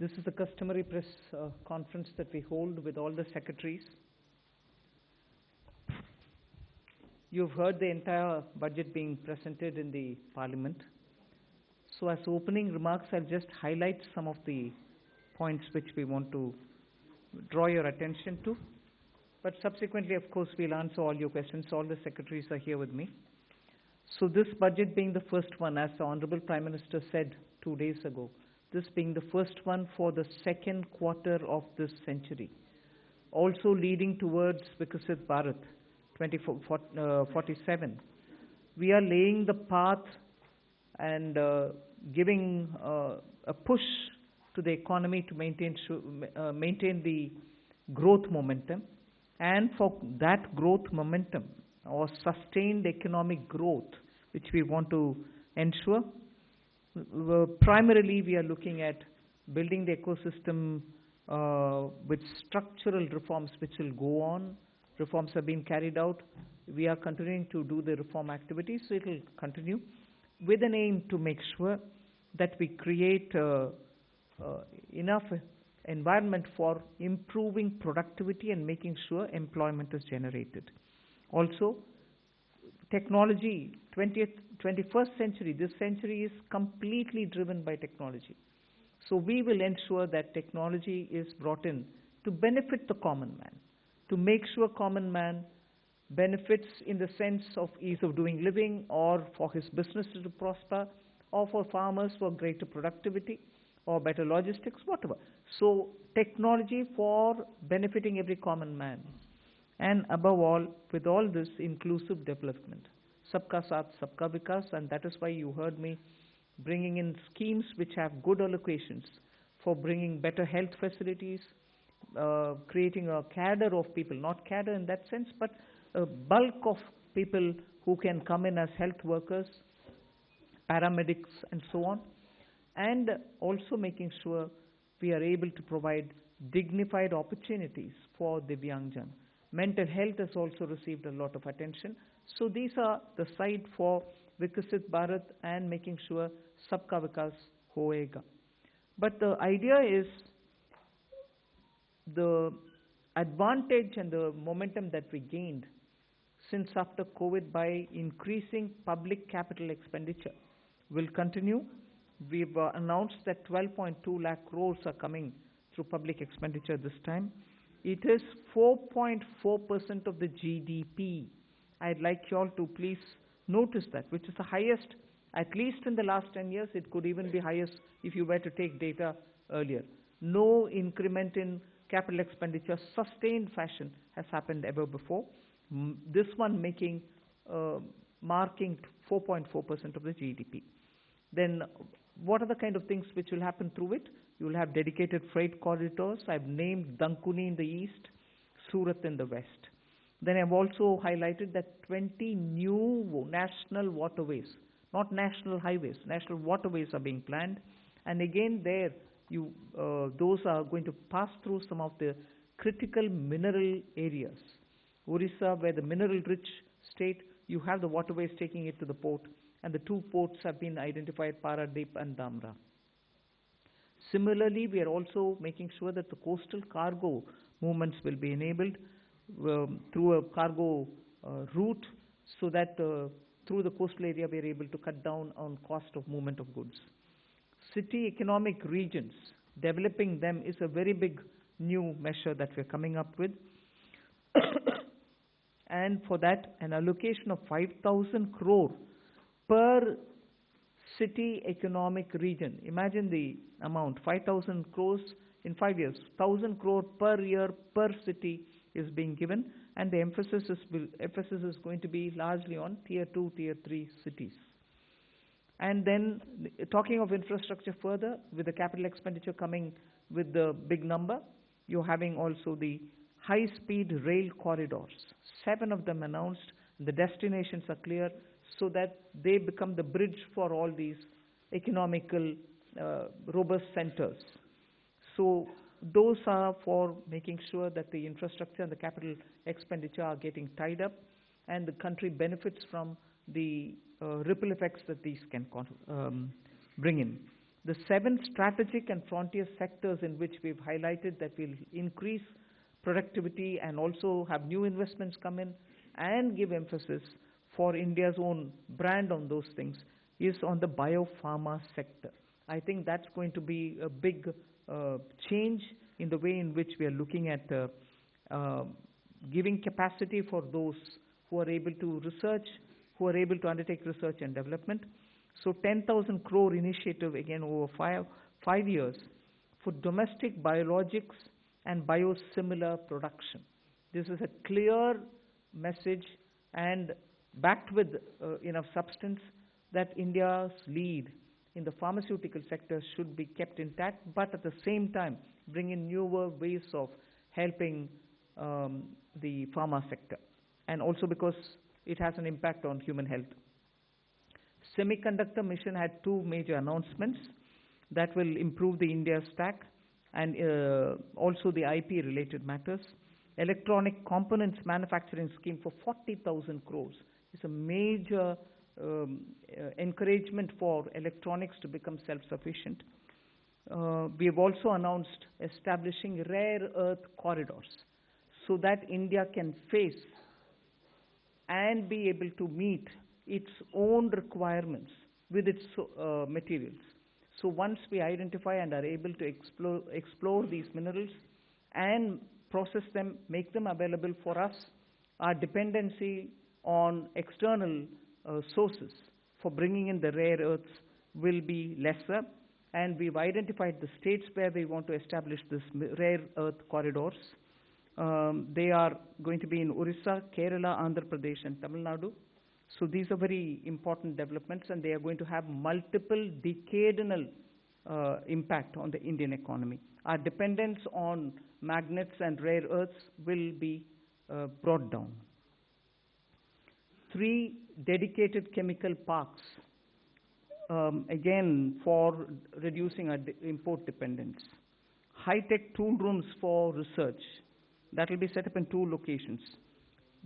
This is the customary press conference that we hold with all the secretaries. You've heard the entire budget being presented in the Parliament. So as opening remarks, I'll just highlight some of the points which we want to draw your attention to. But subsequently, of course, we'll answer all your questions. All the secretaries are here with me. So this budget being the first one, as the Honorable Prime Minister said 2 days ago, this being the first one for the second quarter of this century, also leading towards Viksit Bharat 2047. We are laying the path and giving a push to the economy to maintain the growth momentum. And for that growth momentum or sustained economic growth, which we want to ensure, primarily we are looking at building the ecosystem with structural reforms which will go on. Reforms have been carried out. We are continuing to do the reform activities, so it will continue with an aim to make sure that we create enough environment for improving productivity and making sure employment is generated. Also, technology, 21st century, this century is completely driven by technology. So we will ensure that technology is brought in to benefit the common man, to make sure common man benefits in the sense of ease of doing living, or for his business to prosper, or for farmers for greater productivity, or better logistics, whatever. So technology for benefiting every common man. And above all, with all this, inclusive development. Sabka Saath, Sabka Vikas, and that is why you heard me bringing in schemes which have good allocations for bringing better health facilities, creating a cadre of people, not cadre in that sense, but a bulk of people who can come in as health workers, paramedics, and so on. And also making sure we are able to provide dignified opportunities for Divyangjan. Mental health has also received a lot of attention. So these are the side for Viksit Bharat and making sure Sabka Vikas hoega. But the idea is the advantage and the momentum that we gained since after COVID by increasing public capital expenditure will continue. We've announced that 12.2 lakh crores are coming through public expenditure this time. It is 4.4% of the GDP. I'd like you all to please notice that, which is the highest, at least in the last 10 years. It could even be highest if you were to take data earlier. No increment in capital expenditure, sustained fashion, has happened ever before. This one marking 4.4% of the GDP. Then what are the kind of things which will happen through it? You will have dedicated freight corridors. I've named Dankuni in the east, Surat in the west. Then I've also highlighted that 20 new national waterways, not national highways, national waterways are being planned. And again there, those are going to pass through some of the critical mineral areas. Orissa, where the mineral-rich state, you have the waterways taking it to the port, and the two ports have been identified, Paradip and Dhamra. Similarly, we are also making sure that the coastal cargo movements will be enabled through a cargo route, so that through the coastal area we are able to cut down on cost of movement of goods. City economic regions, developing them is a very big new measure that we're coming up with. And for that, an allocation of 5,000 crore per city economic region. Imagine the amount, 5,000 crores in 5 years. 1,000 crore per year per city is being given, and the emphasis is going to be largely on tier 2, tier 3 cities. And then talking of infrastructure further, with the capital expenditure coming with the big number, you're having also the high-speed rail corridors. 7 of them announced. The destinations are clear, so that they become the bridge for all these economical robust centers. So those are for making sure that the infrastructure and the capital expenditure are getting tied up, and the country benefits from the ripple effects that these can bring in. The 7 strategic and frontier sectors in which we've highlighted that will increase productivity and also have new investments come in and give emphasis for India's own brand on those things is on the biopharma sector. I think that's going to be a big change in the way in which we are looking at giving capacity for those who are able to research, who are able to undertake research and development. So 10,000 crore initiative again over 5 years for domestic biologics and biosimilar production. This is a clear message and backed with enough substance that India's lead in the pharmaceutical sector should be kept intact, but at the same time bring in newer ways of helping the pharma sector, and also because it has an impact on human health. Semiconductor mission had 2 major announcements that will improve the India stack and also the IP related matters. Electronic components manufacturing scheme for 40,000 crores is a major encouragement for electronics to become self-sufficient. We have also announced establishing rare earth corridors so that India can face and be able to meet its own requirements with its materials. So once we identify and are able to explore these minerals and process them, make them available for us, our dependency on external sources for bringing in the rare earths will be lesser, and we've identified the states where we want to establish this rare earth corridors. They are going to be in Orissa, Kerala, Andhra Pradesh and Tamil Nadu. So these are very important developments, and they are going to have multiple decadal impact on the Indian economy. Our dependence on magnets and rare earths will be brought down. 3 dedicated chemical parks, again for reducing our import dependence. High-tech tool rooms for research, that will be set up in 2 locations.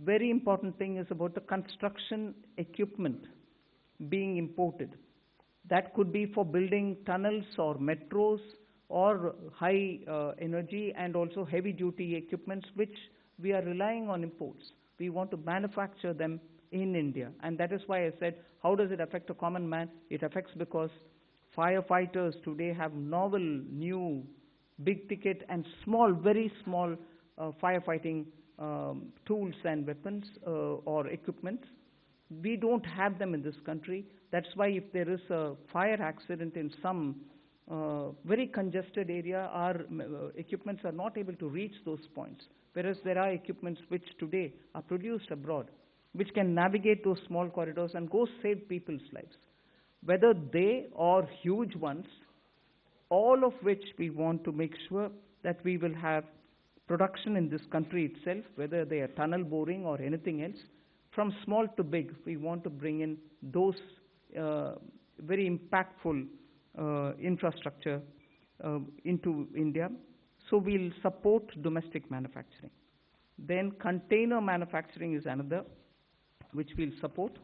Very important thing is about the construction equipment being imported. That could be for building tunnels or metros or high energy and also heavy duty equipments which we are relying on imports. We want to manufacture them in India, and that is why I said, how does it affect a common man? It affects because firefighters today have novel, new, big ticket and small, very small firefighting tools and weapons or equipment. We don't have them in this country. That's why if there is a fire accident in some very congested area, our equipments are not able to reach those points, whereas there are equipments which today are produced abroad, which can navigate those small corridors and go save people's lives, whether they or huge ones, all of which we want to make sure that we will have production in this country itself, whether they are tunnel boring or anything else. From small to big, we want to bring in those very impactful infrastructure into India. So we'll support domestic manufacturing. Then container manufacturing is another which we'll support.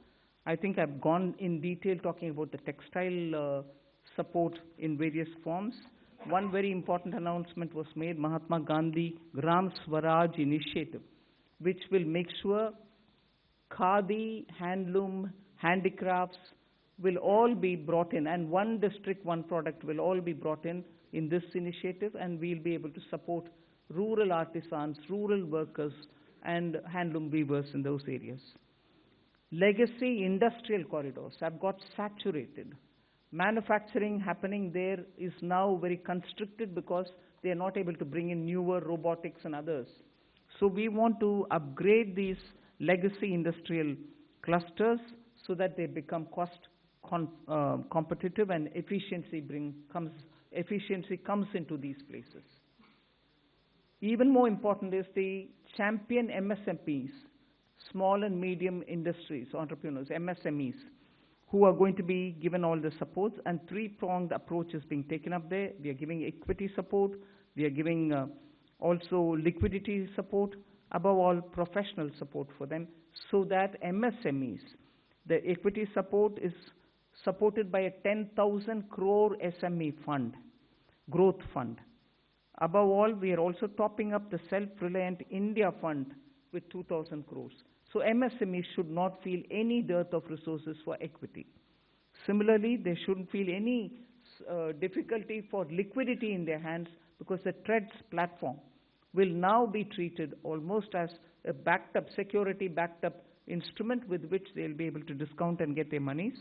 I think I've gone in detail talking about the textile support in various forms. One very important announcement was made, Mahatma Gandhi Gram Swaraj initiative, which will make sure khadi, handloom, handicrafts will all be brought in, and one district, one product will all be brought in this initiative, and we'll be able to support rural artisans, rural workers, and handloom weavers in those areas. Legacy industrial corridors have got saturated. Manufacturing happening there is now very constricted because they are not able to bring in newer robotics and others. So we want to upgrade these legacy industrial clusters so that they become cost competitive and efficiency comes into these places. Even more important is the champion MSMEs, small and medium industries, entrepreneurs, MSMEs, who are going to be given all the supports, and 3-pronged approach is being taken up there. We are giving equity support, we are giving also liquidity support, above all professional support for them, so that MSMEs, the equity support is supported by a 10,000 crore SME fund, growth fund. Above all, we are also topping up the Self-Reliant India Fund with 2,000 crores. So MSMEs should not feel any dearth of resources for equity. Similarly, they shouldn't feel any difficulty for liquidity in their hands, because the TREDS platform will now be treated almost as a backed up, security backed up instrument with which they'll be able to discount and get their monies.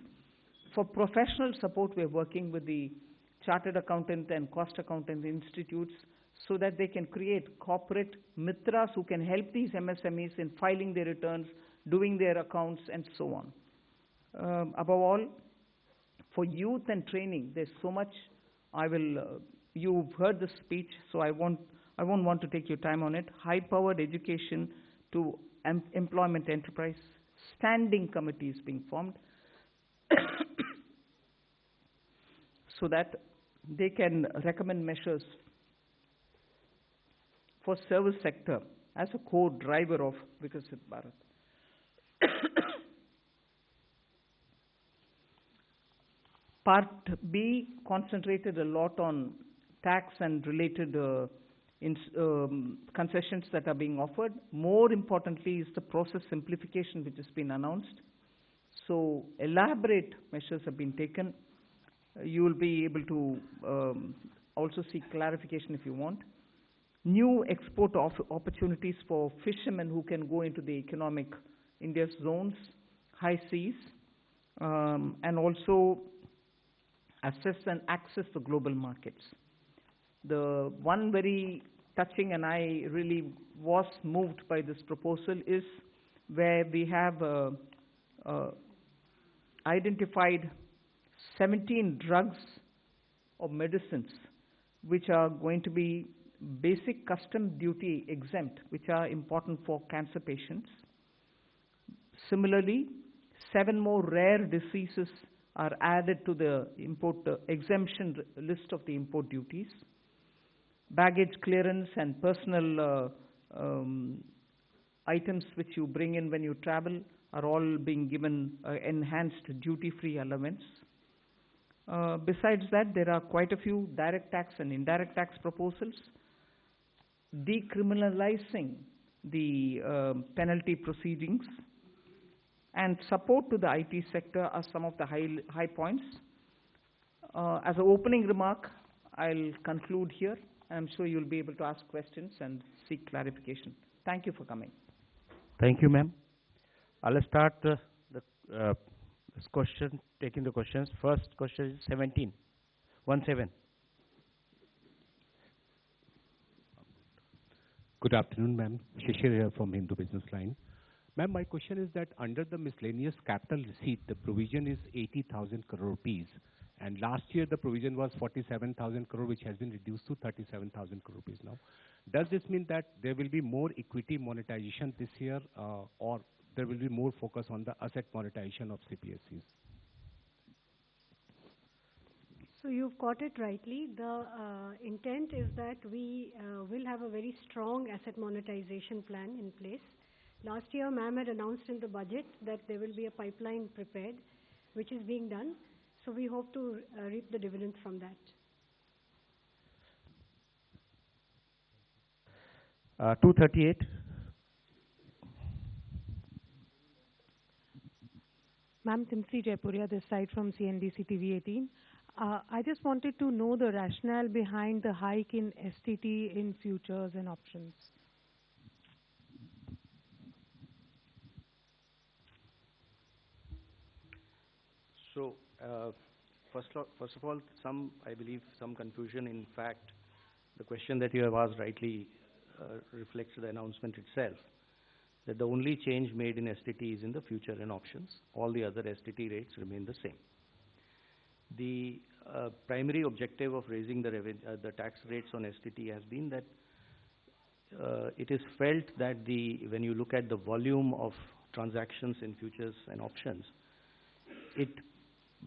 For professional support, we're working with the Chartered Accountant and Cost Accountant institutes so that they can create corporate mitras who can help these MSMEs in filing their returns, doing their accounts, and so on. Above all, for youth and training, there's so much. You've heard the speech, so I won't want to take your time on it. High-powered education to employment enterprise, standing committees being formed so that they can recommend measures for service sector as a core driver of Viksit Bharat. Part B concentrated a lot on tax and related concessions that are being offered. More importantly is the process simplification which has been announced. So elaborate measures have been taken. You will be able to also seek clarification if you want. New export opportunities for fishermen who can go into the economic India's zones, high seas, and also assess and access the global markets. The one very touching, and I really was moved by this proposal, is where we have identified 17 drugs or medicines which are going to be basic custom duty exempt, which are important for cancer patients. Similarly, 7 more rare diseases are added to the import exemption list of the import duties. Baggage clearance and personal items which you bring in when you travel are all being given enhanced duty-free allowance. Besides that, there are quite a few direct tax and indirect tax proposals. Decriminalizing the penalty proceedings and support to the IT sector are some of the high points. As an opening remark, I'll conclude here. I'm sure you'll be able to ask questions and seek clarification. Thank you for coming. Thank you, ma'am. I'll start taking the questions. First question is 17. Good afternoon, ma'am. Shishir here from Hindu Business Line. Ma'am, my question is that under the miscellaneous capital receipt, the provision is 80,000 crore rupees. And last year, the provision was 47,000 crore, which has been reduced to 37,000 crore rupees now. Does this mean that there will be more equity monetization this year, or there will be more focus on the asset monetization of CPSEs? So you've got it rightly. The intent is that we will have a very strong asset monetization plan in place. Last year, ma'am had announced in the budget that there will be a pipeline prepared, which is being done. So we hope to reap the dividends from that. 238. Ma'am, Timsi Jaipuria, this side from CNBC TV 18. I just wanted to know the rationale behind the hike in STT in futures and options. So, first of all, I believe some confusion. In fact, the question that you have asked rightly reflects the announcement itself, that the only change made in STT is in the future and options. All the other STT rates remain the same. The primary objective of raising the tax rates on STT has been that it is felt that when you look at the volume of transactions in futures and options,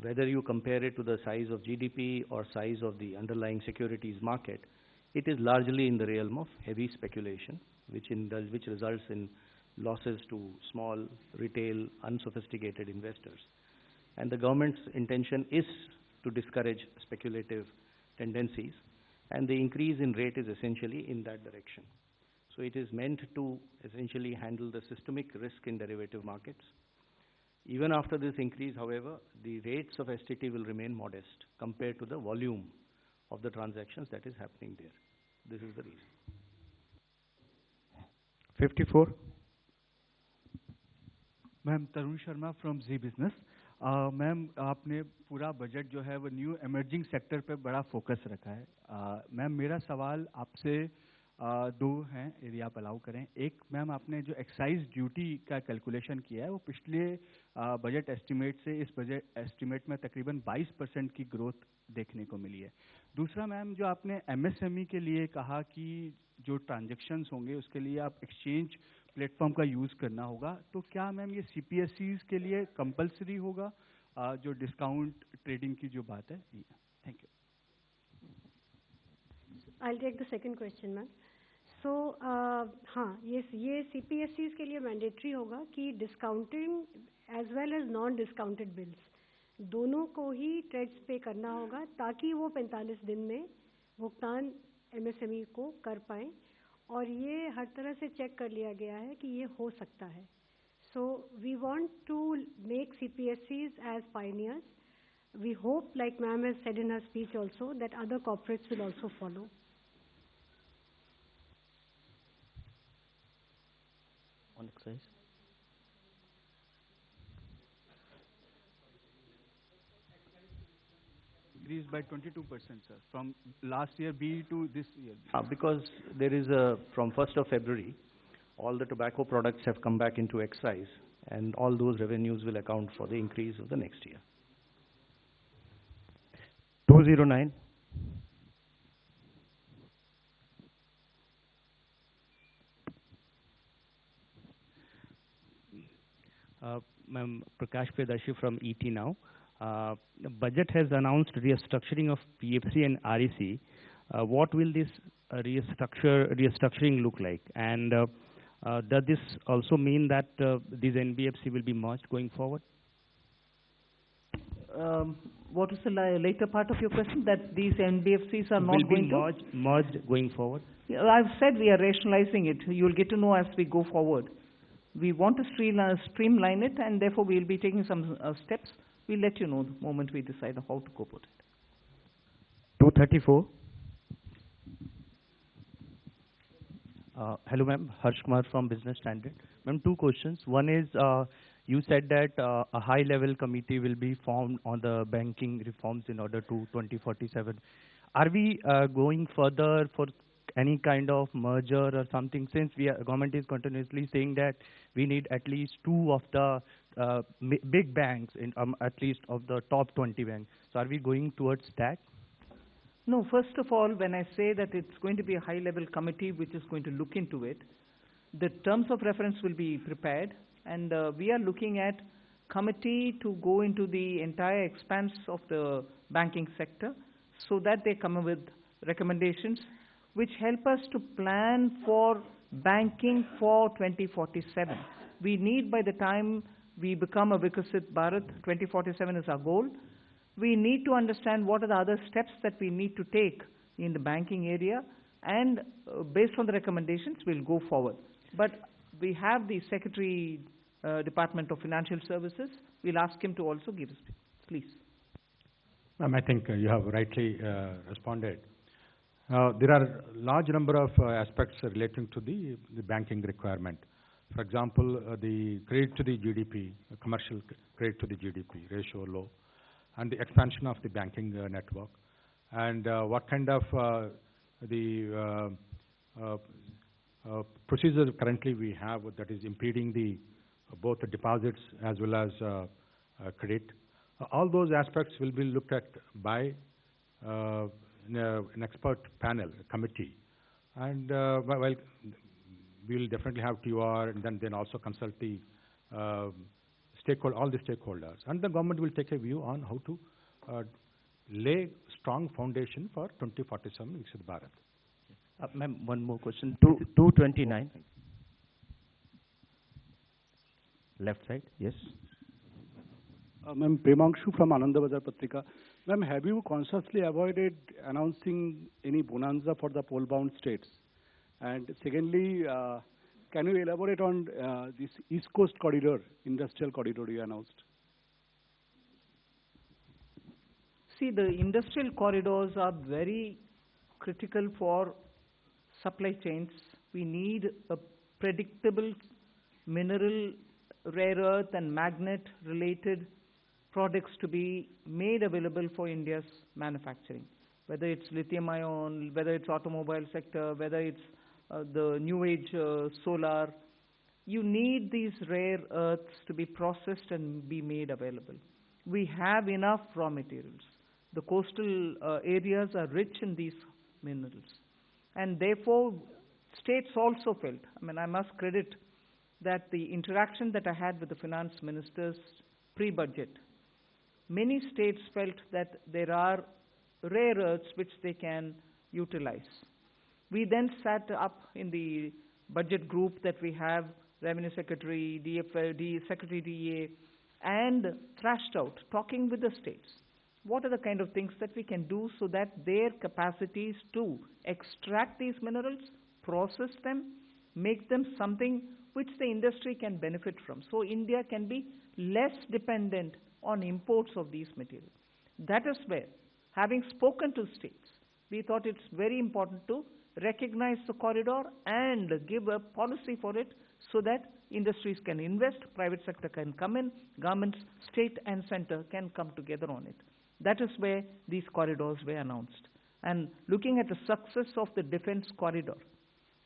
whether you compare it to the size of GDP or size of the underlying securities market, it is largely in the realm of heavy speculation, which results in losses to small, retail, unsophisticated investors. And the government's intention is to discourage speculative tendencies, and the increase in rate is essentially in that direction. So it is meant to essentially handle the systemic risk in derivative markets. Even after this increase, however, the rates of STT will remain modest compared to the volume of the transactions that is happening there. This is the reason. 54. Ma'am Tarun Sharma from Zee business. Ma'am आपने पूरा budget जो है वो new emerging sector पे बड़ा focus रखा है। Ma'am मेरा सवाल आपसे दो हैं यदि आप अलाउ करें। एक मैम आपने जो एक्साइज ड्यूटी का कैलकुलेशन किया है वो पिछले बजट एस्टिमेट से इस बजट एस्टिमेट में तकरीबन 22% की ग्रोथ देखने को मिली है। दूसरा मैम जो आपने एमएसएमई के लिए कहा कि जो ट्रांजैक्शंस होंगे उसके लिए आप एक्सचेंज प्लेटफॉर्म का यूज़ करना होगा, तो क्या मैम ये सीपीएसईज के लिए कंपलसरी होगा जो डिस्काउंट ट्रेडिंग की जो बात है? Thank you. I'll take the second question, ma'am. So, हाँ, ये CPSEs के लिए मैंडेटरी होगा कि discounting as well as non discounted bills दोनों को ही ट्रेड्स पे करना होगा ताकि वो 45 दिन में भुगतान MSME को कर पाएँ, और ये हर तरह से चेक कर लिया गया है कि ये हो सकता है. So we want to make CPSEs as pioneers. We hope, like ma'am has said in her speech also, that other corporates will also follow. On excise. Increased by 22%, sir, from last year B to this year B. Because there is from 1st of February, all the tobacco products have come back into excise, and all those revenues will account for the increase of the next year. 209. Ma'am, Prakash Pedashi from ET Now. The budget has announced restructuring of PFC and REC. What will this restructuring look like? And does this also mean that these NBFC will be merged going forward? What is the later part of your question? That these NBFCs are not going to? Will be merged going forward? Yeah, I've said we are rationalizing it. You'll get to know as we go forward. We want to streamline it, and therefore we'll be taking some steps. We'll let you know the moment we decide how to go about it. 234. Hello, ma'am. Harsh Kumar from Business Standard. Ma'am, two questions. One is, you said that a high-level committee will be formed on the banking reforms in order to 2047. Are we going further for any kind of merger or something, since government is continuously saying that we need at least two of the big banks, at least of the top 20 banks. So are we going towards that? No, first of all, when I say that it's going to be a high-level committee which is going to look into it, the terms of reference will be prepared, and we are looking at committee to go into the entire expanse of the banking sector so that they come up with recommendations which help us to plan for banking for 2047. We need, by the time we become a Viksit Bharat, 2047 is our goal. We need to understand what are the other steps that we need to take in the banking area, and based on the recommendations, we'll go forward. But we have the Secretary, Department of Financial Services. We'll ask him to also give us, please. Ma'am, I think you have rightly responded. There are large number of aspects relating to the banking requirement. For example, the credit to the GDP, commercial credit to the GDP ratio low, and the expansion of the banking network, and what kind of procedure currently we have that is impeding the both the deposits as well as credit. All those aspects will be looked at by an expert panel, a committee, and well, we will definitely have TOR, and then also consult the all the stakeholders, and the government will take a view on how to lay strong foundation for 2047 Viksit Bharat. Ma'am, one more question. 229. Left side, yes. Ma'am, Premanshu from Anandabazar Patrika. Ma'am, have you consciously avoided announcing any bonanza for the pole-bound states? And secondly, can you elaborate on this East Coast corridor, industrial corridor you announced? See, the industrial corridors are very critical for supply chains. We need a predictable mineral, rare earth and magnet related products to be made available for India's manufacturing, whether it's lithium ion, whether it's automobile sector, whether it's the new age solar. You need these rare earths to be processed and be made available. We have enough raw materials. The coastal areas are rich in these minerals. And therefore, states also felt, I mean, I must credit that the interaction that I had with the finance ministers pre-budget, many states felt that there are rare earths which they can utilize. We then sat up in the budget group that we have, Revenue Secretary, Secretary DA, and thrashed out, talking with the states. What are the kind of things that we can do so that their capacities to extract these minerals, process them, make them something which the industry can benefit from. So India can be less dependent on imports of these materials. That is where, having spoken to states, we thought it's very important to recognize the corridor and give a policy for it so that industries can invest, private sector can come in, governments, state and center can come together on it. That is where these corridors were announced. And looking at the success of the defense corridor,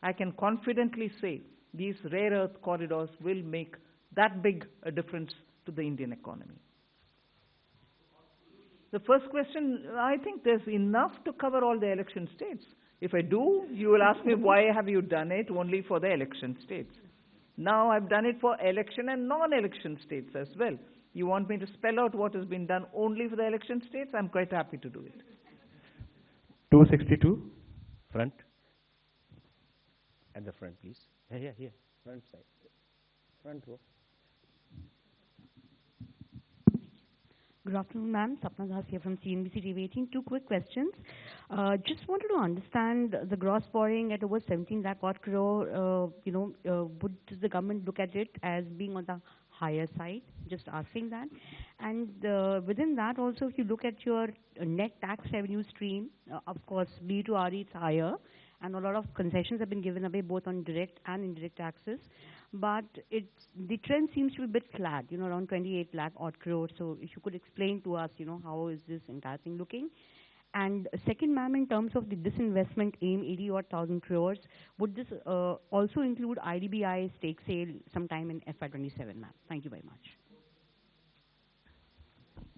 I can confidently say these rare earth corridors will make that big a difference to the Indian economy. The first question, I think there's enough to cover all the election states. If I do, you will ask me, why have you done it only for the election states? Now I've done it for election and non-election states as well. You want me to spell out what has been done only for the election states? I'm quite happy to do it. 262, front. At the front, please. Here, front side. Front row. Good afternoon, ma'am. Sapna Das here from CNBC TV 18. Two quick questions. Just wanted to understand the gross borrowing at over 17 lakh odd crore. Would the government look at it as being on the higher side? Just asking that. And within that also, if you look at your net tax revenue stream, of course, B to RE it's higher, and a lot of concessions have been given away both on direct and indirect taxes. But the trend seems to be a bit flat, around 28 lakh odd crore. So if you could explain to us, how is this entire thing looking? And second, ma'am, in terms of the disinvestment aim, 80 odd thousand crores, would this also include IDBI stake sale sometime in FY27, ma'am? Thank you very much.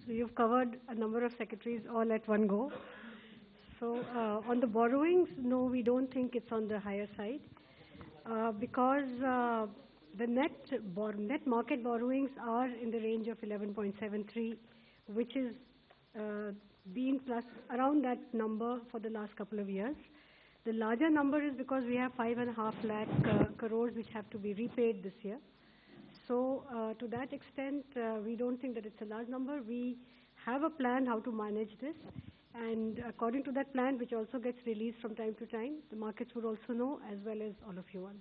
So you've covered a number of secretaries all at one go. So on the borrowings, no, we don't think it's on the higher side because the net market borrowings are in the range of 11.73, which is been plus around that number for the last couple of years. The larger number is because we have 5.5 lakh crores which have to be repaid this year. So to that extent, we don't think that it's a large number. We have a plan how to manage this, and according to that plan, which also gets released from time to time, the markets would also know, as well as all of you want.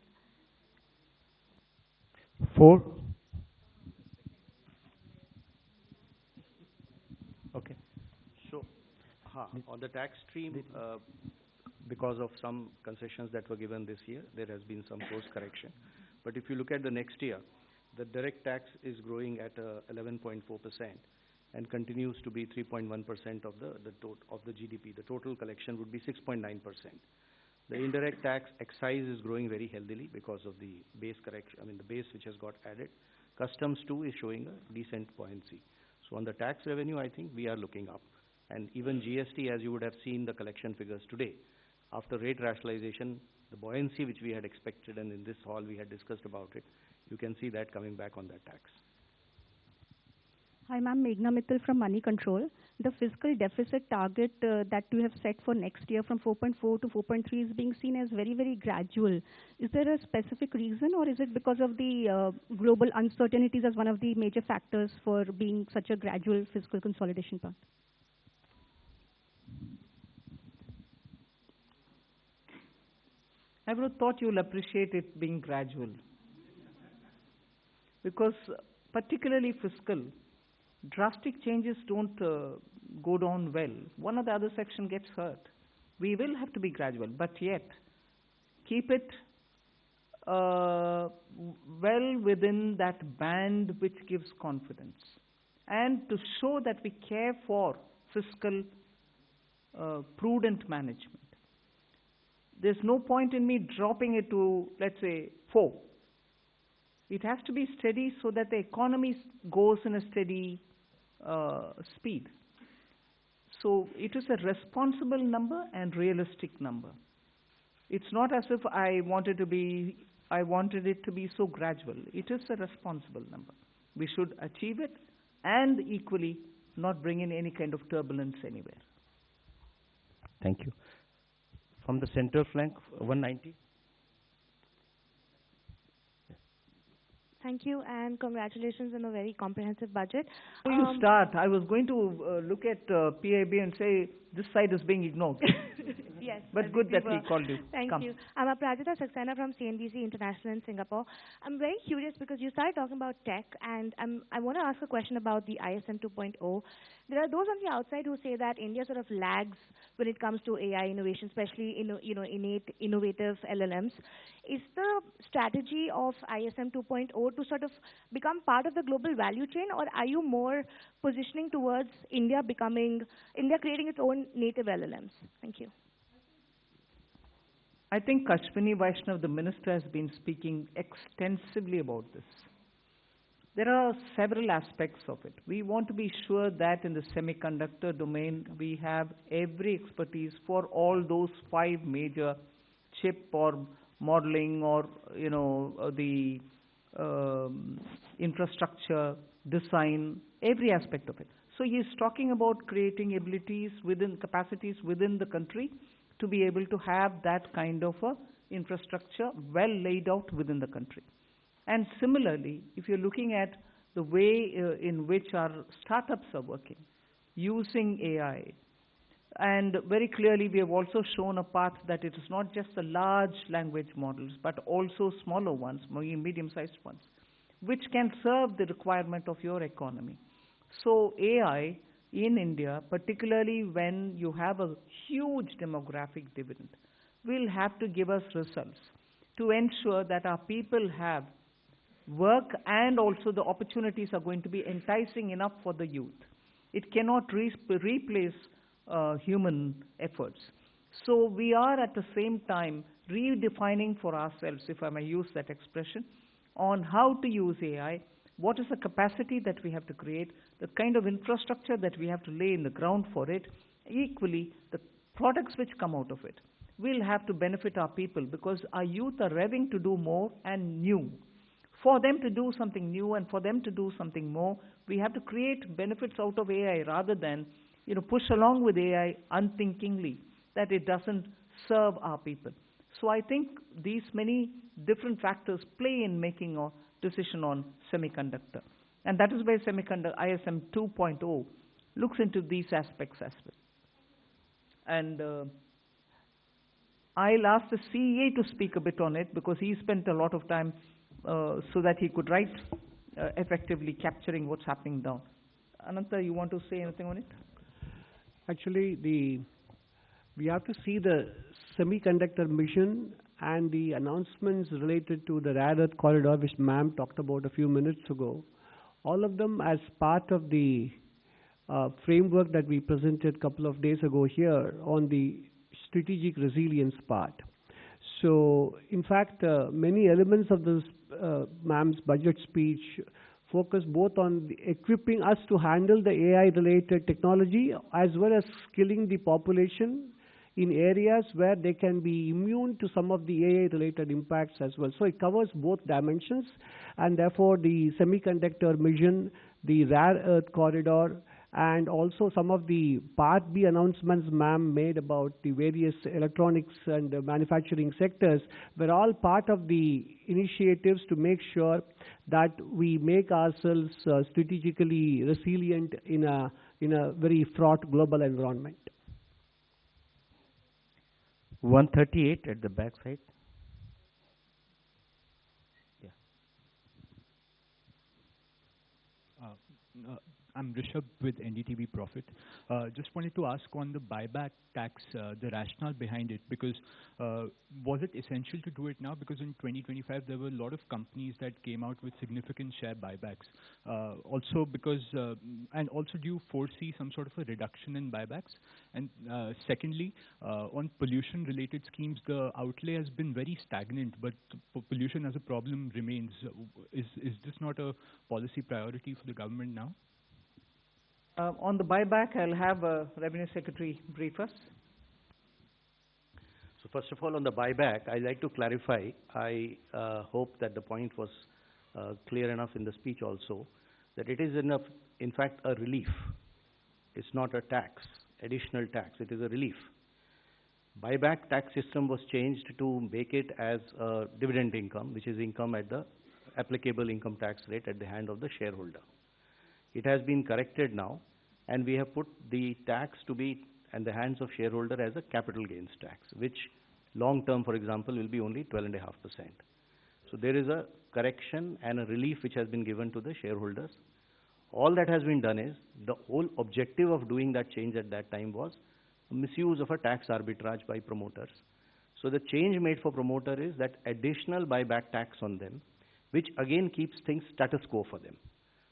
4. Okay. So, on the tax stream, because of some concessions that were given this year, there has been some course correction. But if you look at the next year, the direct tax is growing at 11.4% and continues to be 3.1% of the GDP. The total collection would be 6.9%. The indirect tax excise is growing very healthily because of the base correction, the base which has got added. Customs too is showing a decent buoyancy. So on the tax revenue, I think we are looking up. And even GST, as you would have seen the collection figures today, after rate rationalization, the buoyancy which we had expected, and in this hall we had discussed about it, you can see that coming back on that tax. Hi, ma'am. Meghna Mittal from Money Control. The fiscal deficit target that you have set for next year from 4.4 to 4.3 is being seen as very, very gradual. Is there a specific reason, or is it because of the global uncertainties as one of the major factors for being such a gradual fiscal consolidation path? I would have thought you'll appreciate it being gradual. Because particularly fiscal, drastic changes don't go down well. One or the other section gets hurt. We will have to be gradual, but yet keep it well within that band which gives confidence. And to show that we care for fiscal prudent management. There's no point in me dropping it to, let's say, 4. It has to be steady so that the economy goes in a steady speed. So it is a responsible number and realistic number. It's not as if I wanted it to be so gradual. It is a responsible number. We should achieve it and equally not bring in any kind of turbulence anywhere. Thank you. From the center flank, 190. Thank you, and congratulations on a very comprehensive budget. Before you start, I was going to look at PIB and say, this side is being ignored. Yes. But good that we called you. Thank you. I'm Aprajita Saxena from CNBC International in Singapore. I'm very curious because you started talking about tech, and I want to ask a question about the ISM 2.0. There are those on the outside who say that India sort of lags when it comes to AI innovation, especially innate innovative LLMs. Is the strategy of ISM 2.0 to sort of become part of the global value chain, or are you more positioning towards India creating its own native LLMs? Thank you. I think Ashwini Vaishnav, the minister, has been speaking extensively about this. There are several aspects of it. We want to be sure that in the semiconductor domain, we have every expertise for all those 5 major chip or modeling or, the infrastructure, design, every aspect of it. So he is talking about creating capacities within the country to be able to have that kind of a infrastructure well laid out within the country. And similarly, if you're looking at the way in which our startups are working, using AI, and very clearly we have also shown a path that it is not just the large language models, but also smaller ones, medium-sized ones, which can serve the requirement of your economy. So AI in India, particularly when you have a huge demographic dividend, will have to give us results to ensure that our people have work and also the opportunities are going to be enticing enough for the youth. It cannot replace human efforts. So we are at the same time redefining for ourselves, if I may use that expression, on how to use AI, what is the capacity that we have to create, the kind of infrastructure that we have to lay in the ground for it. Equally, the products which come out of it will have to benefit our people because our youth are revving to do more and new. For them to do something new and for them to do something more, we have to create benefits out of AI rather than push along with AI unthinkingly that it doesn't serve our people. So I think these many different factors play in making a decision on semiconductor. And that is where ISM 2.0 looks into these aspects as well. And I'll ask the CEA to speak a bit on it because he spent a lot of time so that he could write effectively capturing what's happening down. Ananta, you want to say anything on it? Actually, we have to see the semiconductor mission and the announcements related to the rare earth corridor, which ma'am talked about a few minutes ago. All of them as part of the framework that we presented a couple of days ago here on the strategic resilience part. So, in fact, many elements of this ma'am's budget speech focus both on equipping us to handle the AI-related technology as well as skilling the population in areas where they can be immune to some of the AI-related impacts as well. So it covers both dimensions, and therefore the semiconductor mission the rare earth corridor, and also some of the Part B announcements ma'am made about the various electronics and manufacturing sectors were all part of the initiatives to make sure that we make ourselves strategically resilient in a very fraught global environment. 138 at the back side. I'm Rishabh with NDTV Profit. Just wanted to ask on the buyback tax, the rationale behind it, because was it essential to do it now? Because in 2025 there were a lot of companies that came out with significant share buybacks. Also because, and also do you foresee some sort of a reduction in buybacks? And secondly, on pollution related schemes, the outlay has been very stagnant, but pollution as a problem remains. Is this not a policy priority for the government now? On the buyback, I'll have Revenue Secretary brief us. So first of all, on the buyback, I'd like to clarify. I hope that the point was clear enough in the speech also, that it is in fact a relief. It's not a tax, additional tax. It is a relief. Buyback tax system was changed to make it as a dividend income, which is income at the applicable income tax rate at the hand of the shareholder. It has been corrected now, and we have put the tax to be in the hands of shareholder as a capital gains tax, which long term, for example, will be only 12.5%. So there is a correction and a relief which has been given to the shareholders. All that has been done is, the whole objective of doing that change at that time was misuse of a tax arbitrage by promoters. So the change made for promoter is that additional buyback tax on them, which again keeps things status quo for them.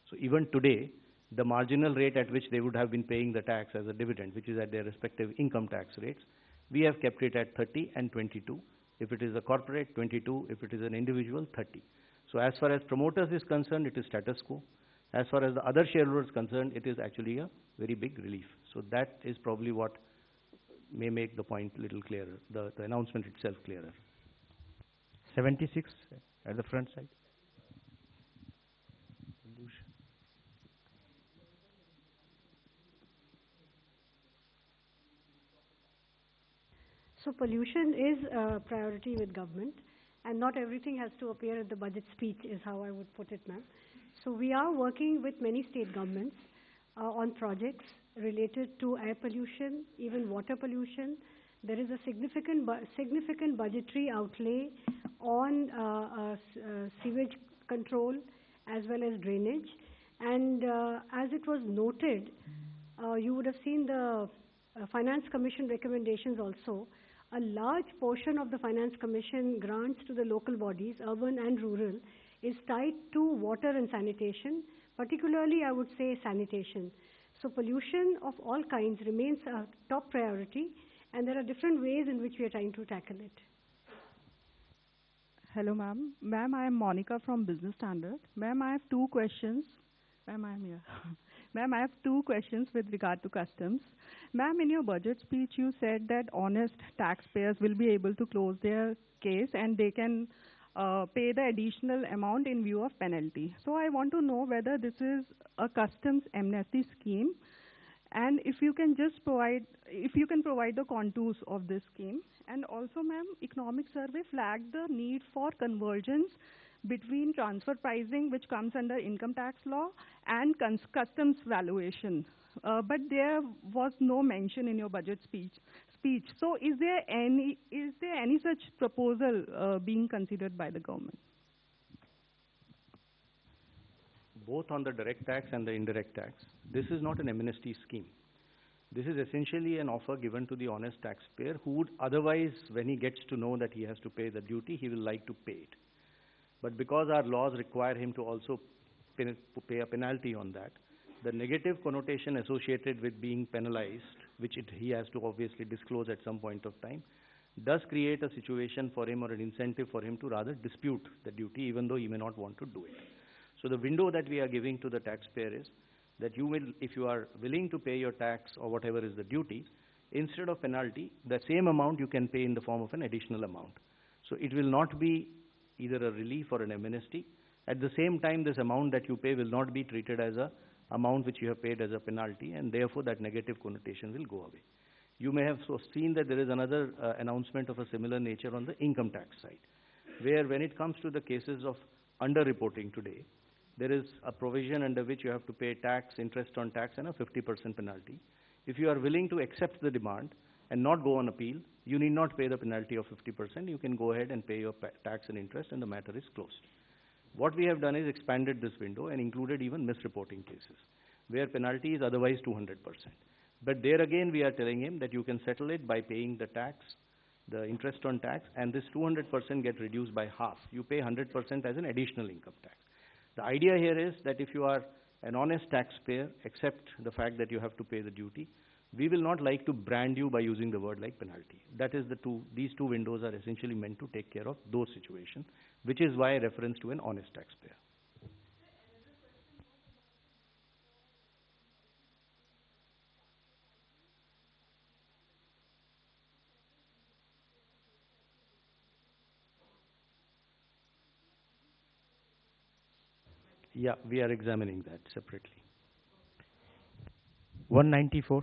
So even today, the marginal rate at which they would have been paying the tax as a dividend, which is at their respective income tax rates, we have kept it at 30 and 22. If it is a corporate, 22. If it is an individual, 30. So as far as promoters is concerned, it is status quo. As far as the other shareholders is concerned, it is actually a very big relief. So that is probably what may make the point a little clearer, the announcement itself clearer. 76 at the front side. So pollution is a priority with government, and not everything has to appear at the budget speech, is how I would put it, ma'am. So we are working with many state governments on projects related to air pollution, even water pollution. There is a significant budgetary outlay on sewage control as well as drainage. And as it was noted, you would have seen the Finance Commission recommendations also. A large portion of the Finance Commission grants to the local bodies, urban and rural, is tied to water and sanitation, particularly I would say sanitation. So pollution of all kinds remains a top priority, and there are different ways in which we are trying to tackle it. Hello, ma'am. Ma'am, I am Monica from Business Standard. Ma'am, I have two questions. Ma'am, I am here. Ma'am, I have two questions with regard to customs. Ma'am, in your budget speech, you said that honest taxpayers will be able to close their case and they can pay the additional amount in view of penalty. So I want to know whether this is a customs amnesty scheme, and if you can just provide the contours of this scheme. And also, ma'am, Economic Survey flagged the need for convergence between transfer pricing, which comes under income tax law, and customs valuation. But there was no mention in your budget speech. So is there any such proposal being considered by the government? Both on the direct tax and the indirect tax, this is not an amnesty scheme. This is essentially an offer given to the honest taxpayer who would otherwise, when he gets to know that he has to pay the duty, he will like to pay it. But because our laws require him to also pay a penalty on that, the negative connotation associated with being penalized, which he has to obviously disclose at some point of time, does create a situation for him or an incentive for him to rather dispute the duty, even though he may not want to do it. So the window that we are giving to the taxpayer is that you will, if you are willing to pay your tax or whatever is the duty, instead of penalty, the same amount you can pay in the form of an additional amount. So it will not be either a relief or an amnesty. At the same time, this amount that you pay will not be treated as a amount which you have paid as a penalty, and therefore that negative connotation will go away. You may have seen that there is another announcement of a similar nature on the income tax side, where when it comes to the cases of under-reporting today, there is a provision under which you have to pay tax, interest on tax, and a 50% penalty. If you are willing to accept the demand and not go on appeal, you need not pay the penalty of 50%. You can go ahead and pay your tax and interest, and the matter is closed. What we have done is expanded this window and included even misreporting cases, where penalty is otherwise 200%. But there again, we are telling him that you can settle it by paying the tax, the interest on tax, and this 200% get reduced by half. You pay 100% as an additional income tax. The idea here is that if you are an honest taxpayer, accept the fact that you have to pay the duty, we will not like to brand you by using the word like penalty. That is these two windows are essentially meant to take care of those situations, which is why I reference to an honest taxpayer. Yeah, we are examining that separately. 194.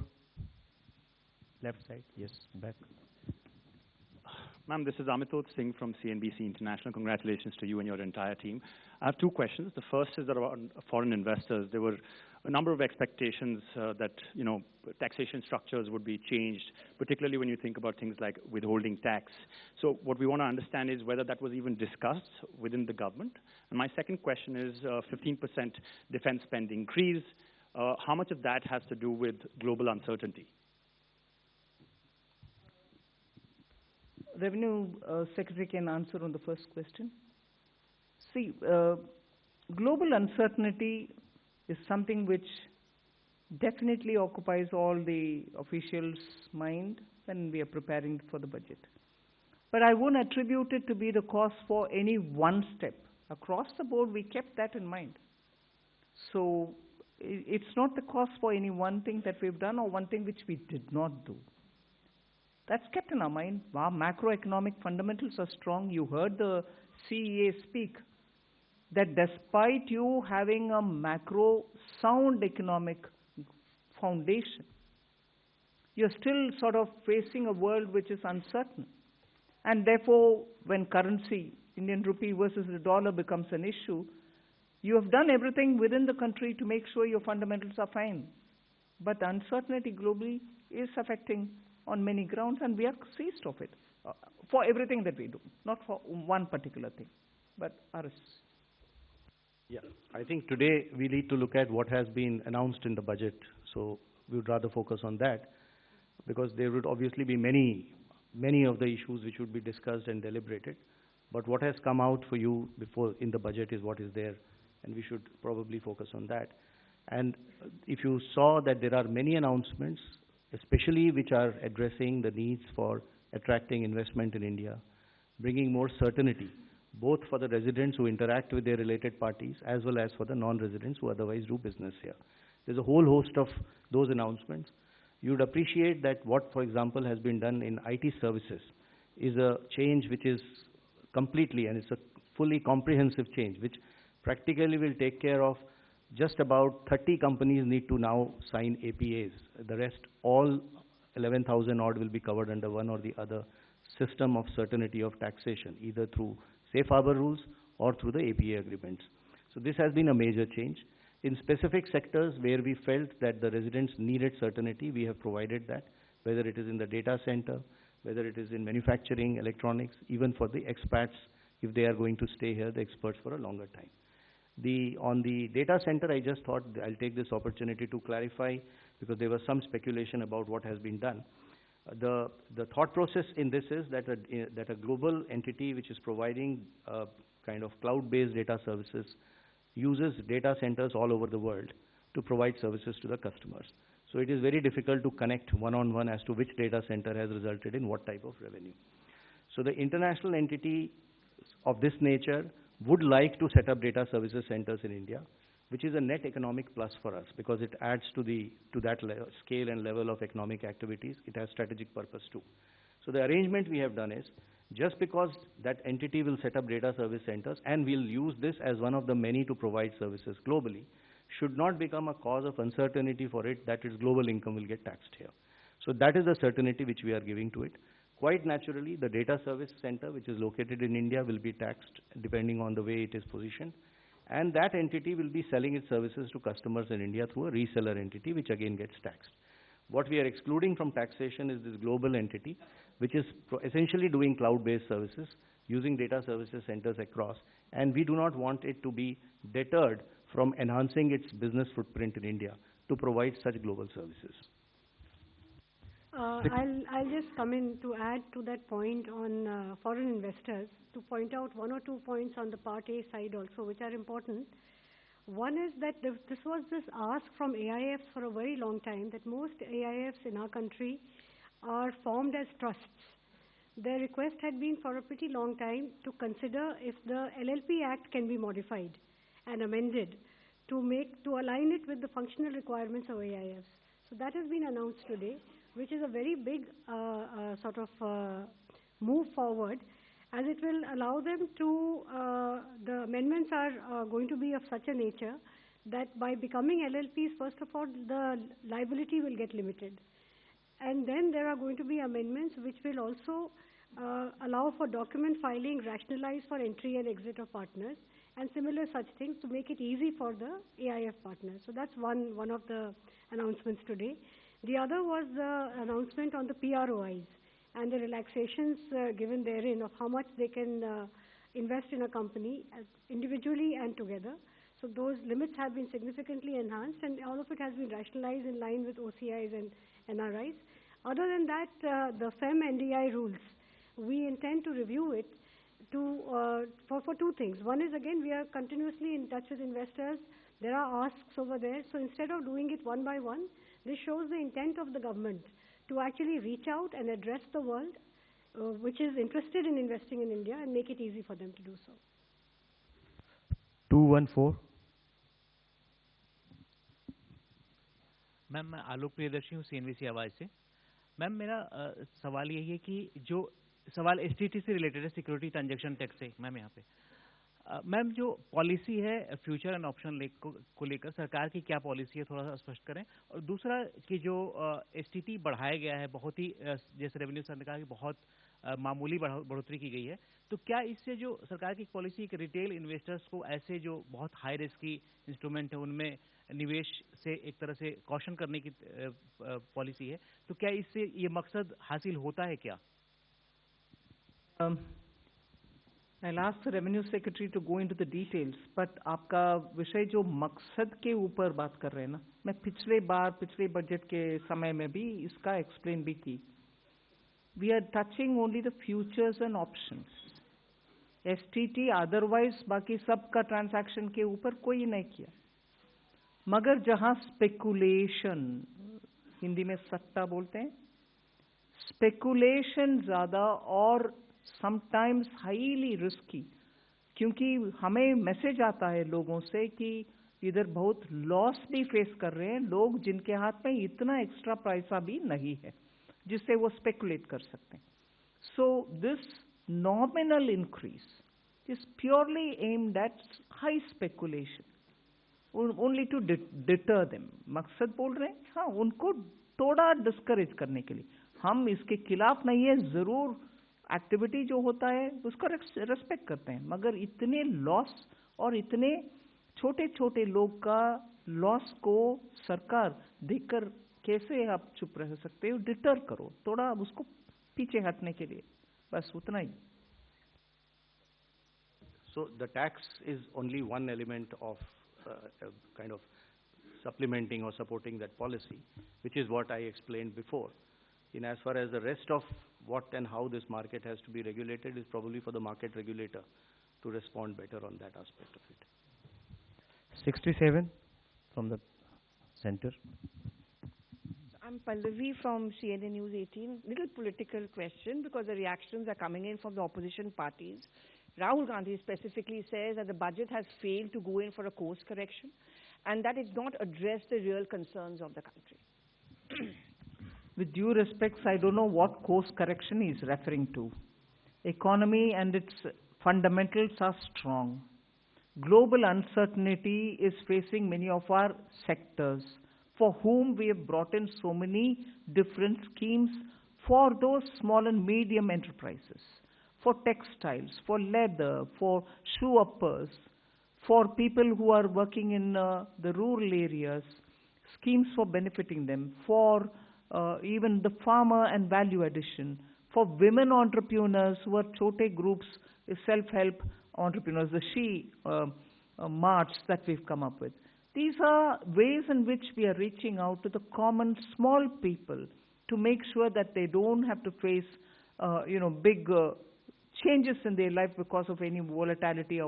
Left side, yes, back. Ma'am, this is Amitod Singh from CNBC International. Congratulations to you and your entire team. I have two questions. The first is around foreign investors. There were a number of expectations that, taxation structures would be changed, particularly when you think about things like withholding tax. So what we want to understand is whether that was even discussed within the government. And my second question is 15% defense spend increase. How much of that has to do with global uncertainty? Revenue Secretary can answer on the first question. See, global uncertainty is something which definitely occupies all the officials' mind when we are preparing for the budget. But I won't attribute it to be the cause for any one step. Across the board, we kept that in mind. So it's not the cause for any one thing that we've done or one thing which we did not do. That's kept in our mind. Our macroeconomic fundamentals are strong. You heard the CEA speak that despite you having a macro sound economic foundation, you're still sort of facing a world which is uncertain. And therefore, when currency, Indian rupee versus the dollar becomes an issue, you have done everything within the country to make sure your fundamentals are fine. But uncertainty globally is affecting on many grounds, and we are seized of it for everything that we do, not for one particular thing, but ours. Yeah, I think today we need to look at what has been announced in the budget. So we would rather focus on that, because there would obviously be many of the issues which would be discussed and deliberated. But what has come out for you before in the budget is what is there, and we should probably focus on that. And if you saw that there are many announcements, especially which are addressing the needs for attracting investment in India, bringing more certainty, both for the residents who interact with their related parties as well as for the non-residents who otherwise do business here. There's a whole host of those announcements. You'd appreciate that what, for example, has been done in IT services is a change which is completely, and it's a fully comprehensive change, which practically will take care of just about 30 companies need to now sign APAs. The rest, all 11,000 odd, will be covered under one or the other system of certainty of taxation, either through safe harbor rules or through the APA agreements. So this has been a major change. In specific sectors where we felt that the residents needed certainty, we have provided that, whether it is in the data center, whether it is in manufacturing, electronics, even for the expats, if they are going to stay here, the experts for a longer time. On the data center, I just thought I'll take this opportunity to clarify, because there was some speculation about what has been done. The thought process in this is that a global entity which is providing kind of cloud-based data services uses data centers all over the world to provide services to the customers. So it is very difficult to connect one-on-one as to which data center has resulted in what type of revenue. So the international entity of this nature would like to set up data services centers in India, which is a net economic plus for us, because it adds to that scale and level of economic activities. It has strategic purpose too. So the arrangement we have done is, just because that entity will set up data service centers, and we'll use this as one of the many to provide services globally, should not become a cause of uncertainty for it that its global income will get taxed here. So that is the certainty which we are giving to it. Quite naturally, the data service center, which is located in India, will be taxed depending on the way it is positioned. And that entity will be selling its services to customers in India through a reseller entity, which again gets taxed. What we are excluding from taxation is this global entity, which is essentially doing cloud-based services, using data services centers across, and we do not want it to be deterred from enhancing its business footprint in India to provide such global services. I'll just come in to add to that point on foreign investors, to point out one or two points on the Part A side also, which are important. One is that this was this ask from AIFs for a very long time, that most AIFs in our country are formed as trusts. Their request had been for a pretty long time to consider if the LLP Act can be modified and amended to align it with the functional requirements of AIFs. So that has been announced today, which is a very big move forward, as it will allow them to, the amendments are going to be of such a nature that by becoming LLPs, first of all, the liability will get limited. And then there are going to be amendments which will also allow for document filing rationalized for entry and exit of partners, and similar such things to make it easy for the AIF partners. So that's one of the announcements today. The other was the announcement on the PROIs and the relaxations given therein of how much they can invest in a company individually and together. So those limits have been significantly enhanced, and all of it has been rationalized in line with OCIs and NRIs. Other than that, the FEM NDI rules, we intend to review it for two things. One is, again, we are continuously in touch with investors. There are asks over there. So instead of doing it one by one, this shows the intent of the government to actually reach out and address the world which is interested in investing in India and make it easy for them to do so. 214. Ma'am, मैं आलोक प्रियदर्शी हूँ CNBC आवाज़ से। Ma'am, मेरा सवाल यही है कि जो सवाल STT से रिलेटेड है, सिक्योरिटी ट्रांजैक्शन टैक्स से, मैम यहाँ पे मैम जो पॉलिसी है फ्यूचर एंड ऑप्शन को लेकर सरकार की क्या पॉलिसी है, थोड़ा सा स्पष्ट करें। और दूसरा कि जो STT बढ़ाया गया है, बहुत ही जैसे रेवेन्यू सर ने कहा कि बहुत मामूली बढ़ोतरी की गई है, तो क्या इससे जो सरकार की पॉलिसी एक रिटेल इन्वेस्टर्स को ऐसे जो बहुत हाई रिस्क की इंस्ट्रूमेंट है उनमें निवेश से एक तरह से कॉशन करने की पॉलिसी है, तो क्या इससे ये मकसद हासिल होता है क्या? I'll ask the Revenue Secretary to go into the details, but आपका विषय जो मकसद के ऊपर बात कर रहे हैं ना, मैं पिछले बजट के समय में भी इसका एक्सप्लेन भी की। We are touching only the futures and options. STT otherwise बाकी सबका ट्रांजैक्शन के ऊपर कोई नहीं किया, मगर जहां स्पेकुलेशन, हिंदी में सट्टा बोलते हैं, स्पेकुलेशन ज्यादा और समटाइम्स हाईली रिस्की, क्योंकि हमें मैसेज आता है लोगों से कि इधर बहुत लॉस भी फेस कर रहे हैं लोग जिनके हाथ में इतना एक्स्ट्रा पैसा भी नहीं है जिससे वो स्पेकुलेट कर सकते हैं। So this nominal increase is purely aimed at high speculation, only to deter them. मकसद बोल रहे हैं, हाँ, उनको थोड़ा डिस्करेज करने के लिए। हम इसके खिलाफ नहीं है, जरूर एक्टिविटी जो होता है उसका रेस्पेक्ट करते हैं, मगर इतने लॉस और इतने छोटे छोटे लोग का लॉस को सरकार देखकर कैसे आप चुप रह सकते हो? डिटर करो थोड़ा उसको पीछे हटने के लिए, बस उतना ही। So the tax is only one element of kind of supplementing or supporting that policy, which is what I explained before. In as far as the rest of what and how this market has to be regulated is probably for the market regulator to respond better on that aspect of it. 67 from the center. I'm Pallavi from CNN News 18. Little political question, because the reactions are coming in from the opposition parties. Rahul Gandhi specifically says that the budget has failed to go in for a course correction and that it's not addressed the real concerns of the country. With due respects, I don't know what course correction he is referring to. Economy and its fundamentals are strong. Global uncertainty is facing many of our sectors, for whom we have brought in so many different schemes for those small and medium enterprises, for textiles, for leather, for shoe uppers, for people who are working in the rural areas, schemes for benefiting them, for even the farmer and value addition, for women entrepreneurs who are chote groups, self-help entrepreneurs, the She March that we've come up with. These are ways in which we are reaching out to the common small people to make sure that they don't have to face, big changes in their life because of any volatility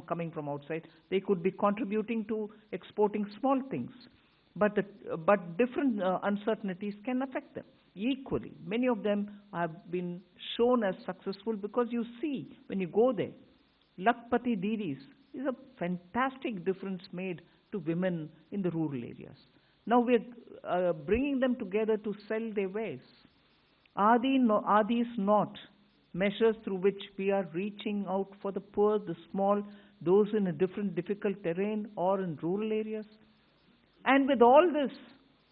coming from outside. They could be contributing to exporting small things, but different uncertainties can affect them equally. Many of them have been shown as successful because you see when you go there, Lakhpati Didis is a fantastic difference made to women in the rural areas. Now we are bringing them together to sell their wares. Are these not measures through which we are reaching out for the poor, the small, those in a different difficult terrain or in rural areas? And with all this,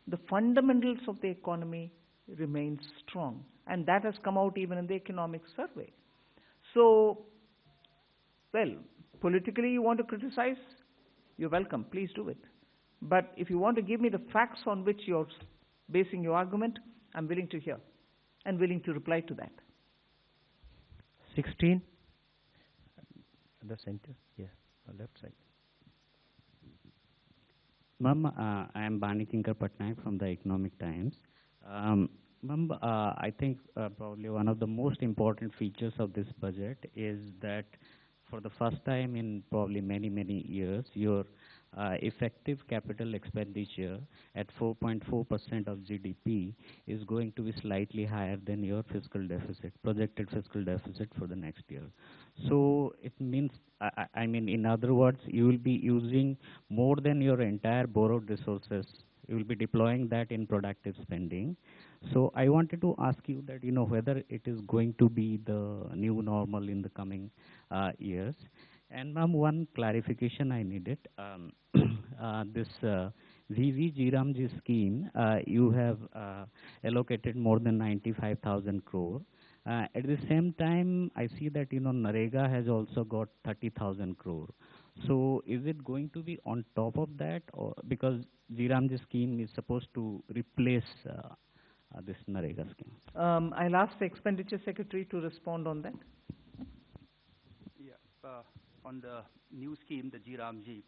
the fundamentals of the economy remain strong. And that has come out even in the economic survey. So, well, politically you want to criticize, you're welcome, please do it. But if you want to give me the facts on which you're basing your argument, I'm willing to hear and willing to reply to that. 16, at the center, yeah, on left side. Ma'am, I am Bani Kinkar Patnaik from the Economic Times. Ma'am, I think probably one of the most important features of this budget is that for the first time in probably many years, your effective capital expenditure at 4.4% of GDP is going to be slightly higher than your fiscal deficit, projected fiscal deficit for the next year. So it means, I mean, in other words, you will be using more than your entire borrowed resources. You will be deploying that in productive spending. So I wanted to ask you that, whether it is going to be the new normal in the coming years. And ma'am, one clarification I needed. This VV Jiramji scheme, you have allocated more than 95,000 crore. At the same time, I see that, Narega has also got 30,000 crore. So is it going to be on top of that, or because Jiramji scheme is supposed to replace this Narega scheme? I'll ask the Expenditure Secretary to respond on that. Yeah, on the new scheme, the GRAMG,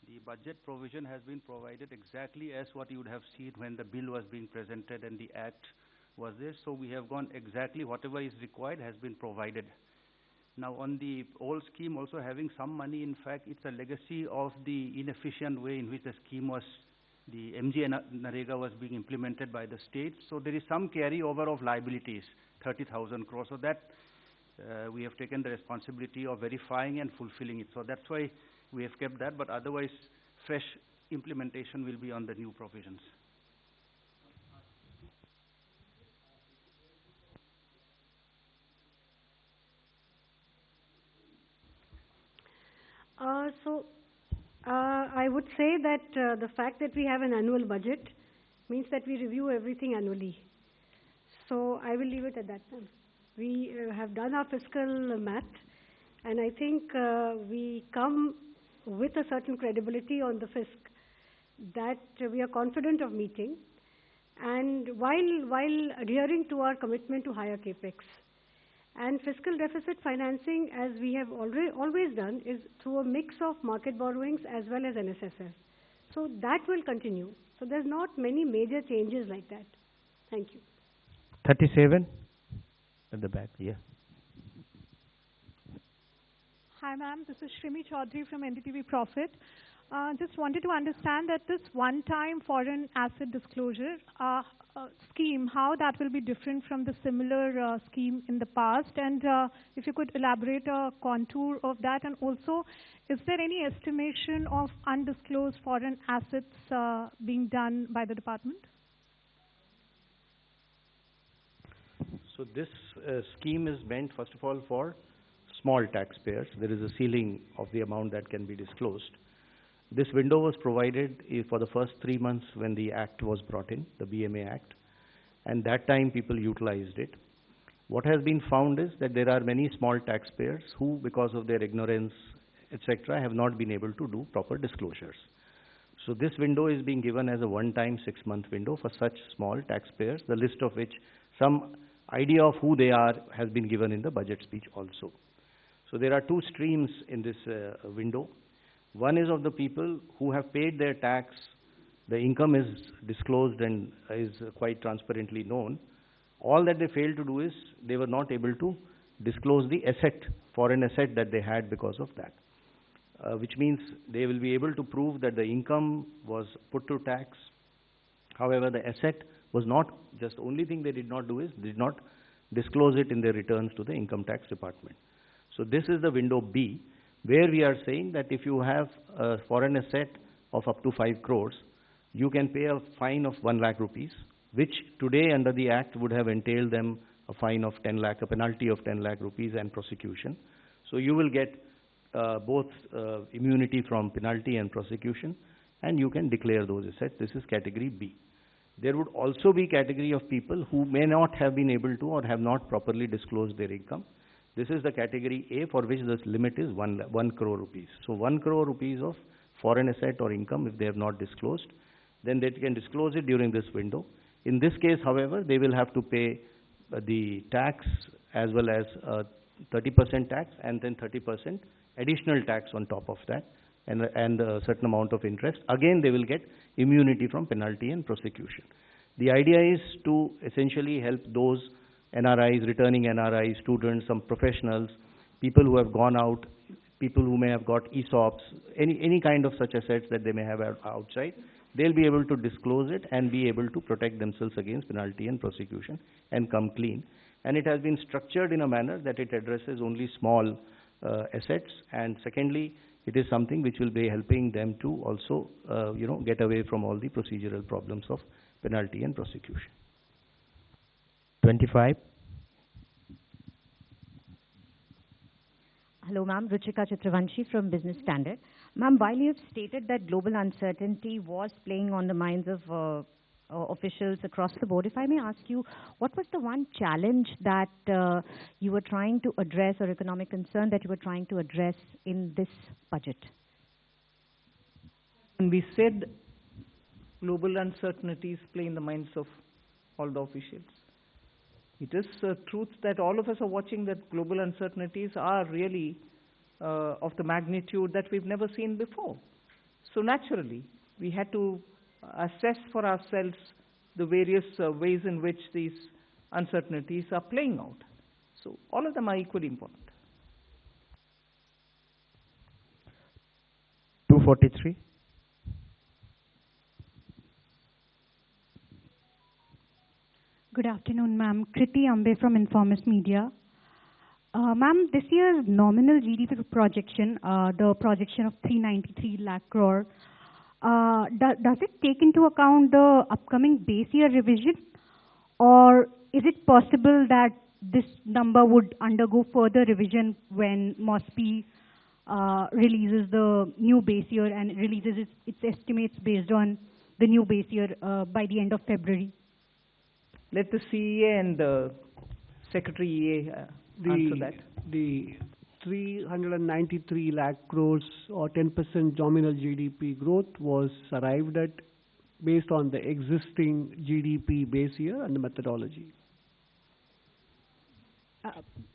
the budget provision has been provided exactly as what you would have seen when the bill was being presented and the act was there. So we have gone exactly whatever is required has been provided. Now on the old scheme also having some money, in fact, it's a legacy of the inefficient way in which the scheme was, the MG and Narega was being implemented by the state. So there is some carryover of liabilities, 30,000 crores. So that we have taken the responsibility of verifying and fulfilling it. So that's why we have kept that, but otherwise fresh implementation will be on the new provisions. I would say that the fact that we have an annual budget means that we review everything annually. So I will leave it at that. We have done our fiscal math, and I think we come with a certain credibility on the fisc that we are confident of meeting, and while adhering to our commitment to higher capex. And fiscal deficit financing, as we have always done, is through a mix of market borrowings as well as NSSF. So that will continue. So there's not many major changes like that. Thank you. 37 at the back, yeah. Hi, ma'am. This is Shrimi Chaudhary from NDTV Profit. Just wanted to understand that this one-time foreign asset disclosure scheme, how that will be different from the similar scheme in the past, and if you could elaborate a contour of that, and also, is there any estimation of undisclosed foreign assets being done by the department? So this scheme is meant, first of all, for small taxpayers. There is a ceiling of the amount that can be disclosed. This window was provided for the first 3 months when the Act was brought in, the BMA Act, and that time people utilized it. What has been found is that there are many small taxpayers who, because of their ignorance, etc., have not been able to do proper disclosures. So this window is being given as a one-time 6-month window for such small taxpayers, the list of which some idea of who they are has been given in the budget speech also. So there are two streams in this window. One is of the people who have paid their tax, the income is disclosed and is quite transparently known. All that they failed to do is they were not able to disclose the asset, foreign asset that they had because of that. Which means they will be able to prove that the income was put to tax. However, the asset was not, just only thing they did not do is did not disclose it in their returns to the income tax department. So this is the window B, where we are saying that if you have a foreign asset of up to 5 crores, you can pay a fine of 1 lakh rupees, which today under the Act would have entailed them a fine of 10 lakh, a penalty of 10 lakh rupees and prosecution. So you will get both immunity from penalty and prosecution, and you can declare those assets. This is category B. There would also be category of people who may not have been able to or have not properly disclosed their income. This is the category A, for which the limit is 1 crore rupees. So 1 crore rupees of foreign asset or income, if they have not disclosed, then they can disclose it during this window. In this case, however, they will have to pay the tax as well as 30% tax and then 30% additional tax on top of that, and a certain amount of interest. Again, they will get immunity from penalty and prosecution. The idea is to essentially help those NRIs, returning NRIs, students, some professionals, people who have gone out, people who may have got ESOPs, any kind of such assets that they may have outside. They'll be able to disclose it and be able to protect themselves against penalty and prosecution and come clean. And it has been structured in a manner that it addresses only small assets, and secondly, it is something which will be helping them to also, get away from all the procedural problems of penalty and prosecution. 25. Hello, ma'am. Ruchika Chitravanshi from Business Standard. Ma'am, while you have stated that global uncertainty was playing on the minds of officials across the board, if I may ask you, what was the one challenge that you were trying to address, or economic concern that you were trying to address in this budget? When we said global uncertainties play in the minds of all the officials, it is a truth that all of us are watching that global uncertainties are really of the magnitude that we've never seen before. So naturally, we had to assess for ourselves the various ways in which these uncertainties are playing out. So all of them are equally important. 243. Good afternoon, ma'am. Kriti Ambe from Informist Media. Ma'am, this year's nominal GDP projection, the projection of 393 lakh crore, does it take into account the upcoming base year revision, or is it possible that this number would undergo further revision when MOSPI releases the new base year and releases its estimates based on the new base year by the end of February? Let the CEA and the Secretary EA answer that. The 393 lakh crores or 10% nominal GDP growth was arrived at based on the existing GDP base year and the methodology.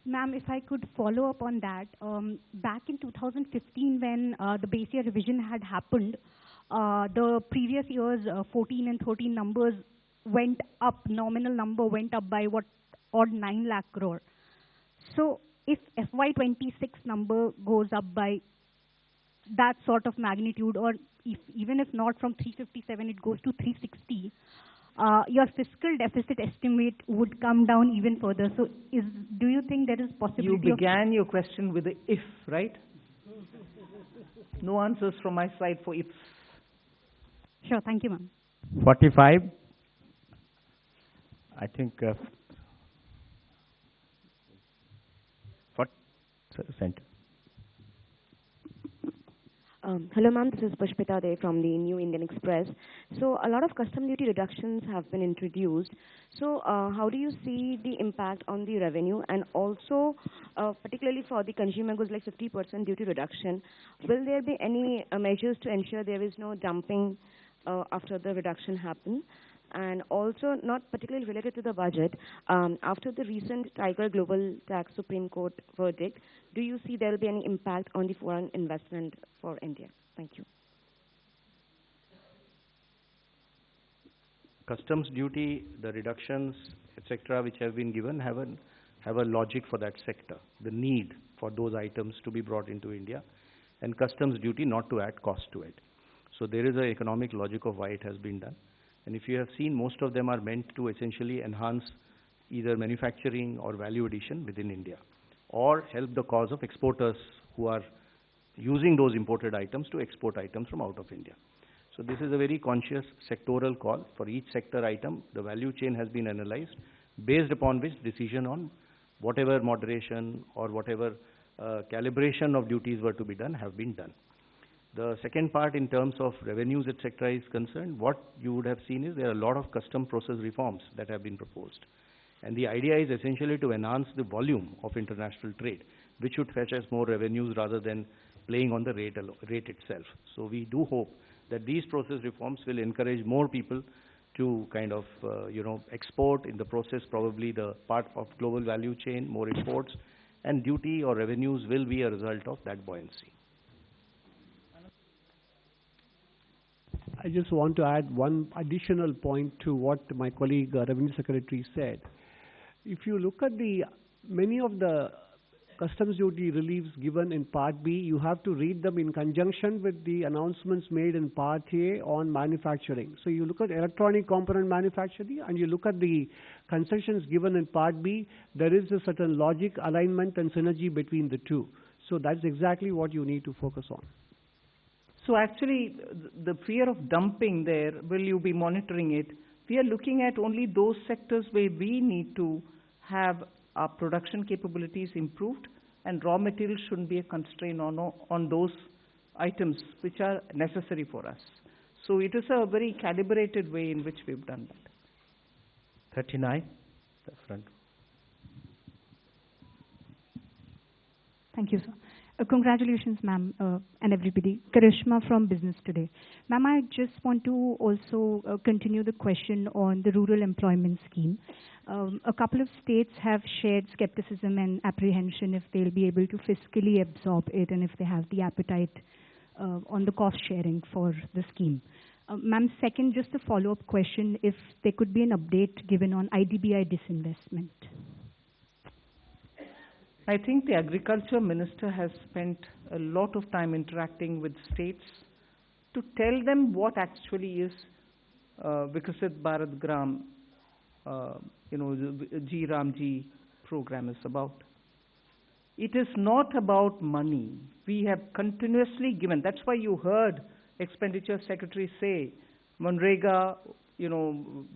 Ma'am, if I could follow up on that, back in 2015 when the base year revision had happened, the previous year's 14 and 13 numbers went up, nominal number went up by odd 9 lakh crore. So if FY26 number goes up by that sort of magnitude, or even if not from 357, it goes to 360, your fiscal deficit estimate would come down even further. So do you think there is possibility? You began your question with the if, right? No answers from my side for ifs. Sure, thank you, ma'am. 45. I think Center. Hello, ma'am. This is Pushpita Dey from the New Indian Express. So a lot of custom duty reductions have been introduced. So how do you see the impact on the revenue, and also particularly for the consumer goods like 50% duty reduction, will there be any measures to ensure there is no dumping after the reduction happen? And also, not particularly related to the budget, after the recent Tiger Global Tax Supreme Court verdict, do you see there will be any impact on the foreign investment for India? Thank you. Customs duty, the reductions, etc., which have been given have a logic for that sector, the need for those items to be brought into India, and customs duty not to add cost to it. So there is an economic logic of why it has been done. And if you have seen, most of them are meant to essentially enhance either manufacturing or value addition within India, or help the cause of exporters who are using those imported items to export items from out of India. So this is a very conscious sectoral call. For each sector item, the value chain has been analyzed, based upon which decision on whatever moderation or whatever calibration of duties were to be done have been done. The second part, in terms of revenues, etc., is concerned, what you would have seen is there are a lot of custom process reforms that have been proposed. And the idea is essentially to enhance the volume of international trade, which should fetch us more revenues rather than playing on the rate itself. So we do hope that these process reforms will encourage more people to kind of, export. In the process, probably the part of global value chain, more imports, and duty or revenues will be a result of that buoyancy. I just want to add one additional point to what my colleague, Revenue Secretary, said. If you look at many of the customs duty reliefs given in Part B, you have to read them in conjunction with the announcements made in Part A on manufacturing. So you look at electronic component manufacturing and you look at the concessions given in Part B, there is a certain logic, alignment and synergy between the two. So that's exactly what you need to focus on. So actually, the fear of dumping there, will you be monitoring it? We are looking at only those sectors where we need to have our production capabilities improved, and raw materials shouldn't be a constraint on those items which are necessary for us. So it is a very calibrated way in which we've done that. 39, the front. Thank you, sir. Congratulations, ma'am, and everybody. Karishma from Business Today. Ma'am, I just want to also continue the question on the rural employment scheme. A couple of states have shared skepticism and apprehension if they'll be able to fiscally absorb it and if they have the appetite on the cost sharing for the scheme. Ma'am, second, just a follow-up question, if there could be an update given on IDBI disinvestment. I think the Agriculture Minister has spent a lot of time interacting with states to tell them what actually is Viksit Bharat Gram, the G Ramji program is about. It is not about money. We have continuously given. That's why you heard Expenditure Secretary say, Manrega,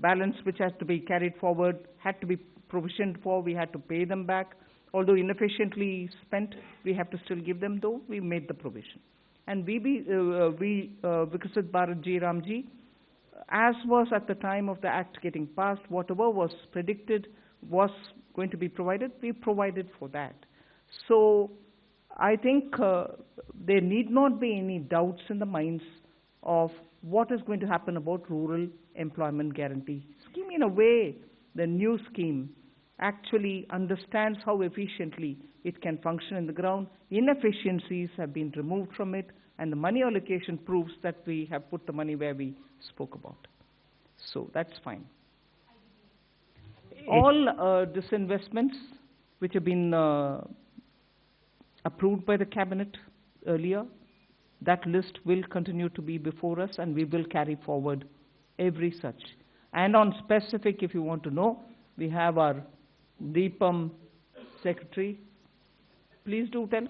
balance which has to be carried forward, had to be provisioned for, we had to pay them back. Although inefficiently spent, we have to still give them, though we made the provision. And Viksit Bharat Ji Ramji, as was at the time of the act getting passed, whatever was predicted was going to be provided, we provided for that. So I think there need not be any doubts in the minds of what is going to happen about Rural Employment Guarantee Scheme. In a way, the new scheme actually understands how efficiently it can function in the ground. Inefficiencies have been removed from it, and the money allocation proves that we have put the money where we spoke about. So that's fine. All disinvestments which have been approved by the Cabinet earlier, that list will continue to be before us, and we will carry forward every such. And on specific, if you want to know, we have our Deepam Secretary. Please do tell.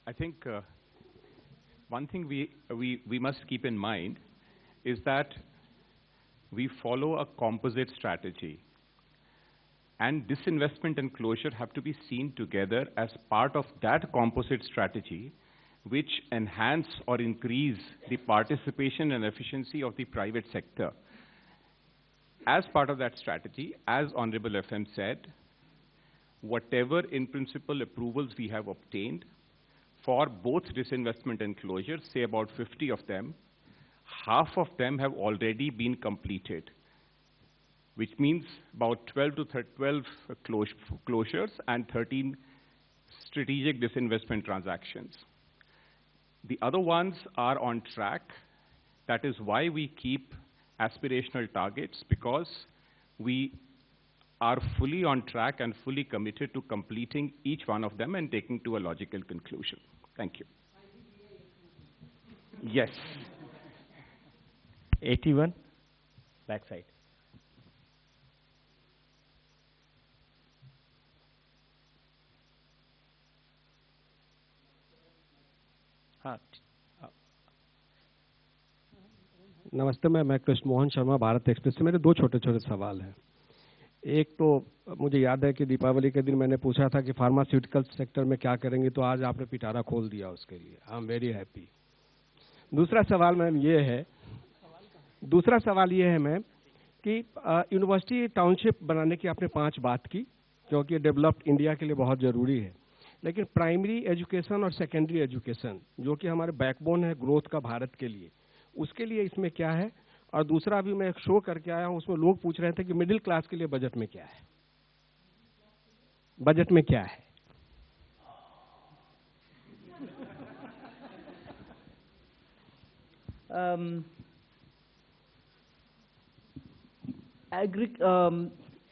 I think one thing we must keep in mind is that we follow a composite strategy. And disinvestment and closure have to be seen together as part of that composite strategy, which enhance or increase the participation and efficiency of the private sector. As part of that strategy, as Honorable FM said, whatever in principle approvals we have obtained for both disinvestment and closure, say about 50 of them, half of them have already been completed, which means about 12 closures and 13 strategic disinvestment transactions. The other ones are on track. That is why we keep aspirational targets, because we are fully on track and fully committed to completing each one of them and taking to a logical conclusion. Thank you. Yes. 81, backside. नमस्ते, मैं Krishna Mohan Sharma, Bharat express से। मेरे दो छोटे छोटे सवाल हैं। एक तो मुझे याद है कि दीपावली के दिन मैंने पूछा था कि फार्मास्यूटिकल सेक्टर में क्या करेंगे, तो आज आपने पिटारा खोल दिया उसके लिए। I am very happy. दूसरा सवाल मैम ये है मैम कि यूनिवर्सिटी टाउनशिप बनाने की आपने 5 बात की, क्योंकि डेवलप्ड इंडिया के लिए बहुत ज़रूरी है। लेकिन प्राइमरी एजुकेशन और सेकेंडरी एजुकेशन, जो कि हमारे बैकबोन है ग्रोथ का भारत के लिए, उसके लिए इसमें क्या है? और दूसरा, अभी मैं एक शो करके आया हूँ, उसमें लोग पूछ रहे थे कि मिडिल क्लास के लिए बजट में क्या है? बजट में क्या है?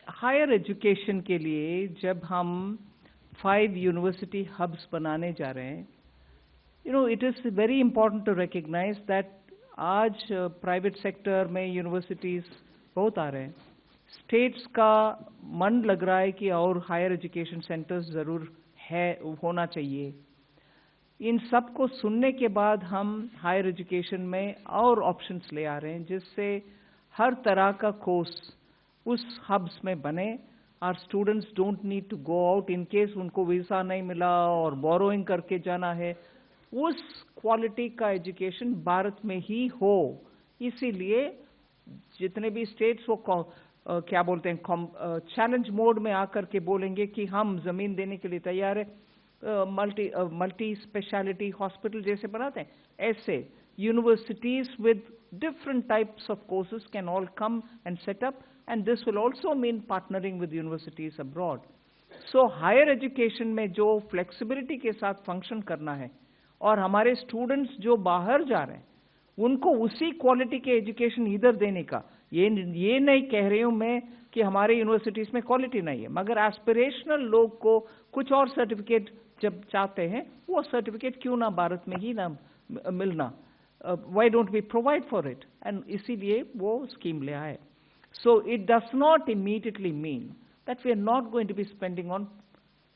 हायर एजुकेशन के लिए जब हम 5 यूनिवर्सिटी हब्स बनाने जा रहे हैं, it is very important to recognize that आज प्राइवेट सेक्टर में यूनिवर्सिटीज बहुत आ रहे हैं। स्टेट्स का मन लग रहा है कि और हायर एजुकेशन सेंटर्स ज़रूर होना चाहिए। इन सब को सुनने के बाद हम हायर एजुकेशन में और ऑप्शंस ले आ रहे हैं, जिससे हर तरह का कोर्स उस हब्स में बने और students don't need to go out in case उनको वीज़ा नहीं मिला और बोरोइंग करके जाना है। उस क्वालिटी का एजुकेशन भारत में ही हो, इसीलिए जितने भी स्टेट्स वो क्या बोलते हैं, चैलेंज मोड में आकर के बोलेंगे कि हम जमीन देने के लिए तैयार है, मल्टी स्पेशलिटी हॉस्पिटल जैसे बनाते हैं, ऐसे universities with different types of courses can all come and set up, and this will also mean partnering with universities abroad. So higher education में जो flexibility के साथ function करना है और हमारे students जो बाहर जा रहे हैं उनको उसी quality के education इधर देने का, ये नहीं कह रही हूँ मैं कि हमारे universities में quality नहीं है, मगर aspirational लोग को कुछ और certificate जब चाहते हैं वो certificate क्यों ना भारत में ही ना मिलना, why don't we provide for it? And इसीलिए वो scheme ले आए. So it does not immediately mean that we are not going to be spending on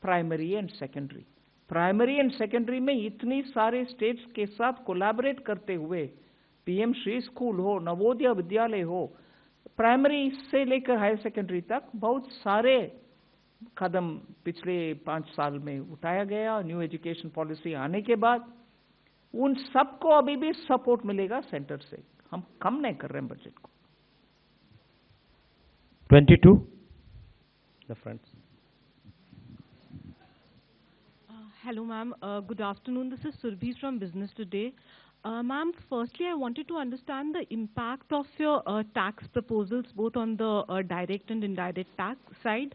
primary and secondary. Primary and secondary में इतनी सारे states के साथ collaborate करते हुए PM श्री स्कूल हो, नवोदय विद्यालय हो, प्राइमरी से लेकर हायर सेकेंडरी तक बहुत सारे कदम पिछले 5 साल में उठाया गया। न्यू एजुकेशन पॉलिसी आने के बाद उन सबको अभी भी सपोर्ट मिलेगा सेंटर से, हम कम नहीं कर रहे हैं बजट को। 22, the front. Hello, ma'am. Good afternoon. This is Surbhi from Business Today. Ma'am, firstly, I wanted to understand the impact of your tax proposals, both on the direct and indirect tax side,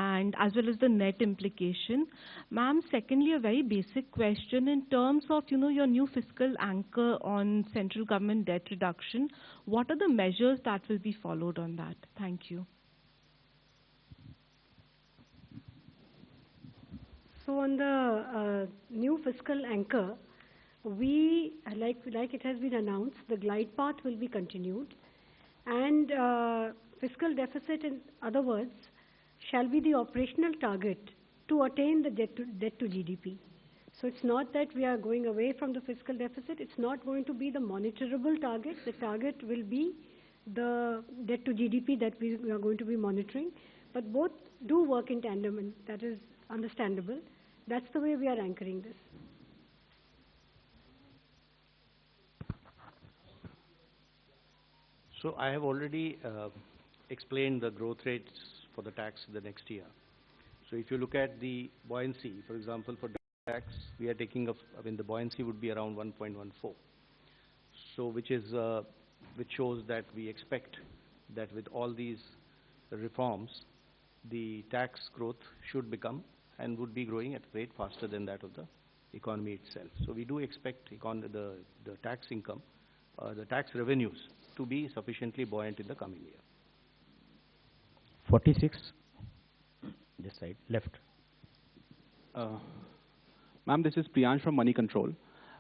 and as well as the net implication. Ma'am, secondly, a very basic question in terms of, your new fiscal anchor on central government debt reduction. What are the measures that will be followed on that? Thank you. So on the new fiscal anchor, we, like it has been announced, the glide path will be continued, and fiscal deficit, in other words, shall be the operational target to attain the debt to GDP. So it's not that we are going away from the fiscal deficit, it's not going to be the monitorable target, the target will be the debt to GDP that we are going to be monitoring. But both do work in tandem, and that is understandable. That's the way we are anchoring this. So I have already explained the growth rates for the tax the next year. So if you look at the buoyancy, for example, for tax, we are taking the buoyancy would be around 1.14. So which shows that we expect that with all these reforms, the tax growth should become and would be growing at a rate faster than that of the economy itself. So we do expect the tax income, the tax revenues to be sufficiently buoyant in the coming year. 46, this side, left. Ma'am, this is Priyansh from Money Control.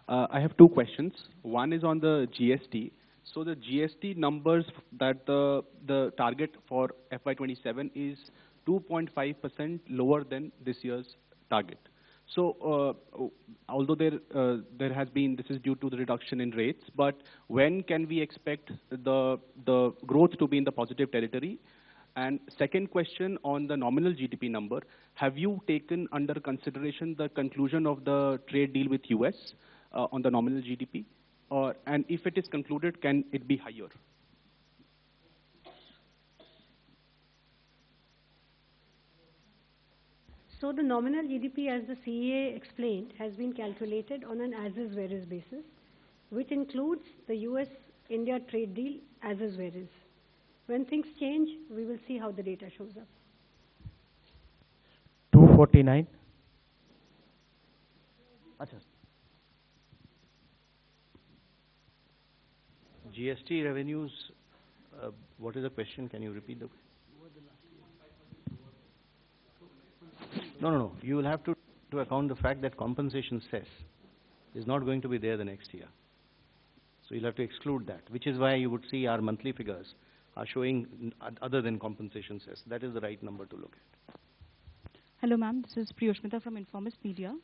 I have two questions. One is on the GST. So the GST numbers that the target for FY27 is 2.5% lower than this year's target. So although there has been, this is due to the reduction in rates, but when can we expect the growth to be in the positive territory? And second question on the nominal GDP number, have you taken under consideration the conclusion of the trade deal with US on the nominal GDP? And if it is concluded, can it be higher? So the nominal GDP, as the CEA explained, has been calculated on an as-is where-is basis, which includes the US-India trade deal as-is where-is. When things change, we will see how the data shows up. 249. GST revenues, what is the question? Can you repeat the question? No. You will have to account the fact that compensation cess is not going to be there the next year. So you'll have to exclude that, which is why you would see our monthly figures are showing other than compensation cess. That is the right number to look at. Hello, ma'am. This is Priyoshmita from Informist Media.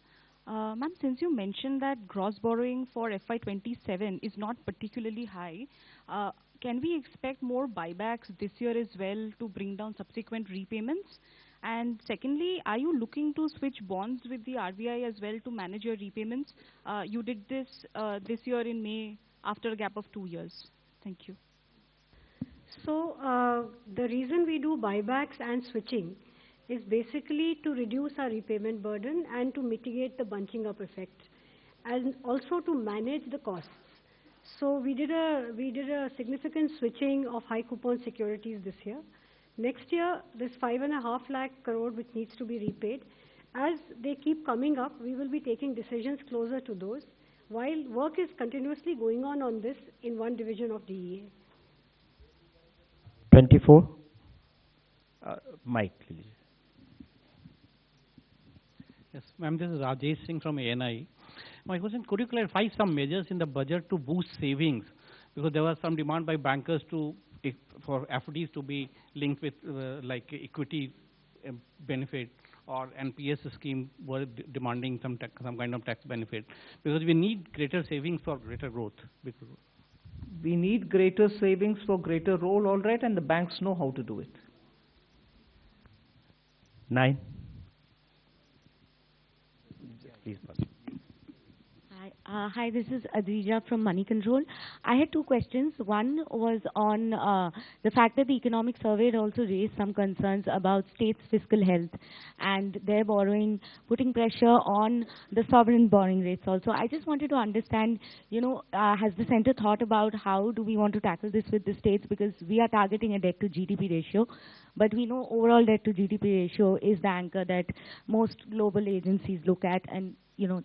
Ma'am, since you mentioned that gross borrowing for FY27 is not particularly high, can we expect more buybacks this year as well to bring down subsequent repayments? And secondly, are you looking to switch bonds with the RBI as well to manage your repayments? You did this this year in May after a gap of 2 years. Thank you. So the reason we do buybacks and switching is basically to reduce our repayment burden and to mitigate the bunching up effect, and also to manage the costs. So we did a significant switching of high coupon securities this year. Next year, this 5.5 lakh crore which needs to be repaid, as they keep coming up, we will be taking decisions closer to those, while work is continuously going on this in one division of DEA. 24. Mike, please. Yes, ma'am, this is Rajesh Singh from ANI. My question, could you clarify some measures in the budget to boost savings? Because there was some demand by bankers for FDs to be linked with like equity benefit, or NPS scheme were demanding some kind of tax benefit. Because we need greater savings for greater growth. We need greater savings for greater role, all right, and the banks know how to do it. 9. Please, Hi, this is Adrija from Money Control. I had two questions. One was on the fact that the economic survey had also raised some concerns about states' fiscal health and their borrowing, putting pressure on the sovereign borrowing rates also. I just wanted to understand, has the center thought about how do we want to tackle this with the states, because we are targeting a debt to GDP ratio, but we know overall debt to GDP ratio is the anchor that most global agencies look at and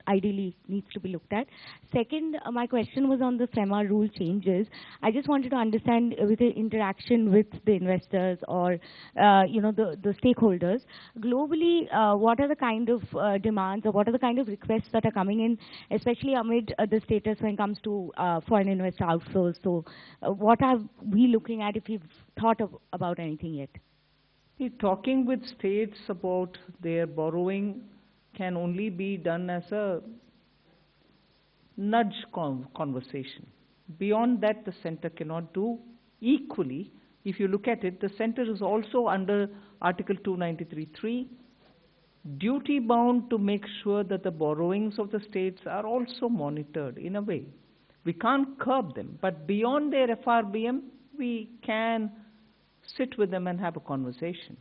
ideally needs to be looked at. Second, my question was on the FEMA rule changes. I just wanted to understand with the interaction with the investors or, the stakeholders, globally, what are the kind of demands or what are the kind of requests that are coming in, especially amid the status when it comes to foreign investor outflows. So what are we looking at, if we've thought about anything yet? Talking with states about their borrowing can only be done as a nudge conversation. Beyond that, the center cannot do Equally, if you look at it, the center is also under Article 293(3), duty bound to make sure that the borrowings of the states are also monitored in a way. We can't curb them, but beyond their FRBM, we can sit with them and have a conversation.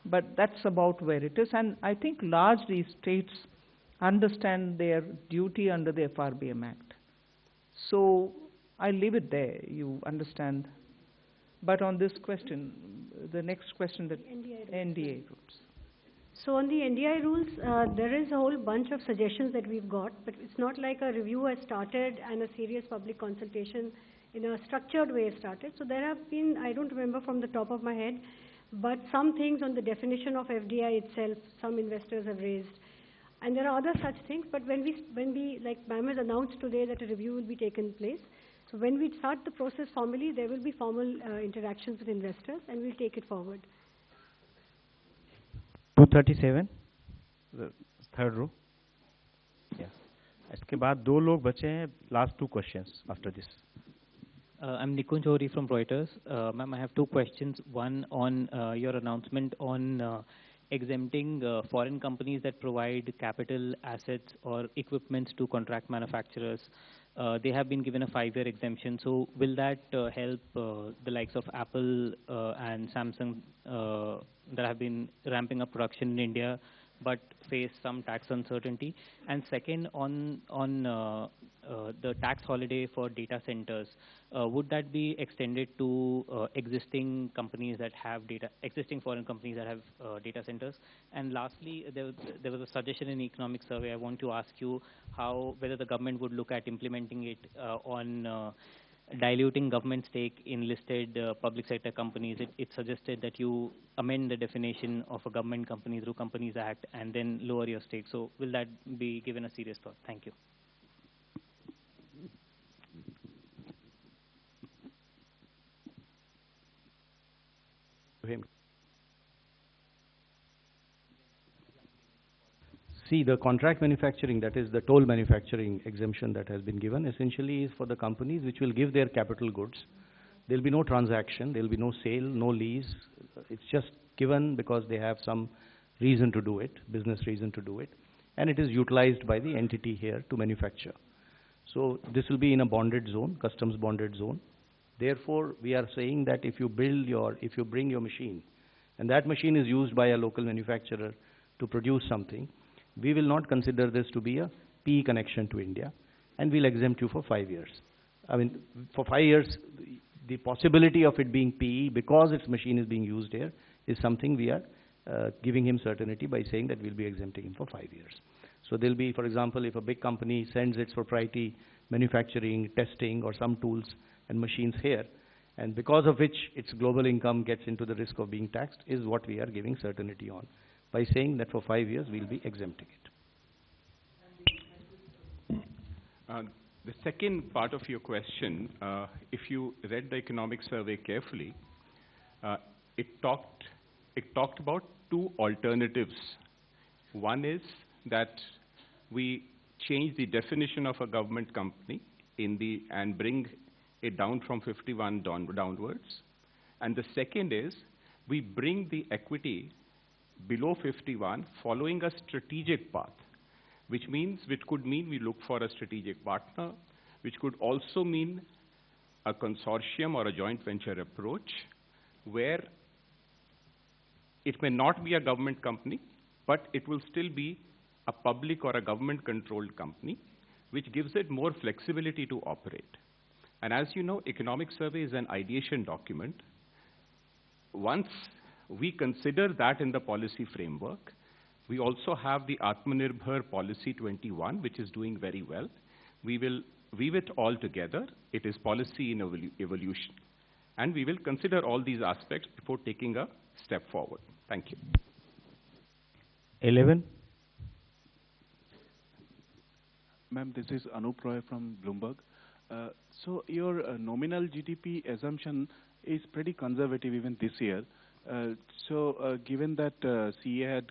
But that's about where it is, and I think largely states understand their duty under the FRBM Act. So I'll leave it there, you understand. But on this question, the next question, that NDA rules. So on the NDI rules, there is a whole bunch of suggestions that we've got, but it's not like a review has started and a serious public consultation in a structured way has started. So there have been, I don't remember from the top of my head, but some things on the definition of FDI itself, some investors have raised. And there are other such things, but when we like ma'am has announced today that a review will be taken place. So when we start the process formally, there will be formal interactions with investors and we'll take it forward. 237, the third row. Yeah. इसके बाद दो लोग बचे हैं. Last two questions after this. I'm Nikunj Hori from Reuters. Ma'am, I have two questions. One on your announcement on exempting foreign companies that provide capital assets or equipment to contract manufacturers. They have been given a 5-year exemption. So will that help the likes of Apple and Samsung that have been ramping up production in India but face some tax uncertainty? And second, on the tax holiday for data centers, would that be extended to existing companies that have existing foreign companies that have data centers? And lastly, there was a suggestion in economic survey. I want to ask you whether the government would look at implementing it on diluting government stake in listed public sector companies. It suggested that you amend the definition of a government company through Companies Act and then lower your stake. So will that be given a serious thought? Thank you. See, the contract manufacturing, that is the toll manufacturing exemption that has been given, essentially is for the companies which will give their capital goods. There will be no transaction, there will be no sale, no lease. It's just given because they have some reason to do it, business reason to do it, and it is utilized by the entity here to manufacture. So this will be in a bonded zone, customs bonded zone. Therefore, we are saying that if you bring your machine, and that machine is used by a local manufacturer to produce something, we will not consider this to be a PE connection to India, and we'll exempt you for 5 years. I mean, for 5 years, the possibility of it being PE, because its machine is being used here, is something we are giving him certainty by saying that we'll be exempting him for 5 years. So there'll be, for example, if a big company sends its proprietary manufacturing, testing, or some tools and machines here, and because of which its global income gets into the risk of being taxed, is what we are giving certainty on, by saying that for 5 years we'll be exempting it. The second part of your question, if you read the economic survey carefully, it talked about two alternatives. One is that we change the definition of a government company and bring it down from 51 downwards. And the second is we bring the equity below 51 following a strategic path, which could mean we look for a strategic partner, which could also mean a consortium or a joint venture approach where it may not be a government company, but it will still be a public or a government-controlled company, which gives it more flexibility to operate. And as you know, economic survey is an ideation document. Once we consider that in the policy framework, we also have the Atmanirbhar Policy 21, which is doing very well. We will weave it all together. It is policy in evolution. And we will consider all these aspects before taking a step forward. Thank you. 11. Ma'am, this is Anup Roy from Bloomberg. So your nominal GDP assumption is pretty conservative even this year. Given that CA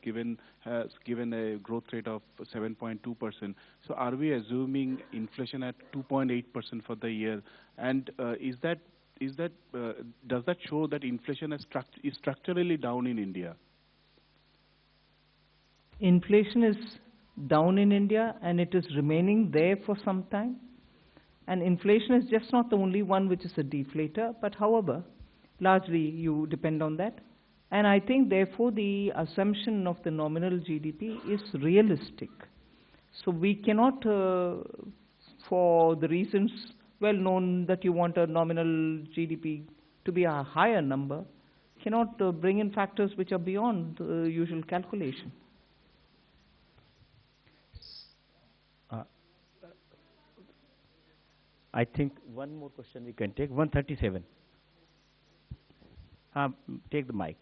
has given a growth rate of 7.2%, so are we assuming inflation at 2.8% for the year? And is that does that show that inflation is structurally down in India? Inflation is down in India and it is remaining there for some time. And inflation is just not the only one which is a deflator, but however, largely you depend on that. And I think therefore the assumption of the nominal GDP is realistic. So we cannot, for the reasons well known that you want a nominal GDP to be a higher number, cannot bring in factors which are beyond the usual calculation. I think one more question we can take. 137. Take the mic.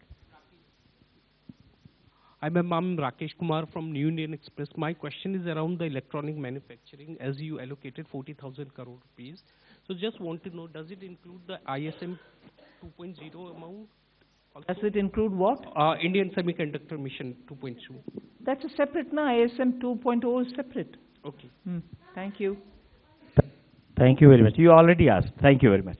I'm Rakesh Kumar from New Indian Express. My question is around the electronic manufacturing as you allocated 40,000 crore rupees. So just want to know, does it include the ISM 2.0 amount? Also? Does it include what? Indian Semiconductor Mission 2.2. That's a separate now. ISM 2.0 is separate. Okay. Thank you. Thank you very much. You already asked. Thank you very much.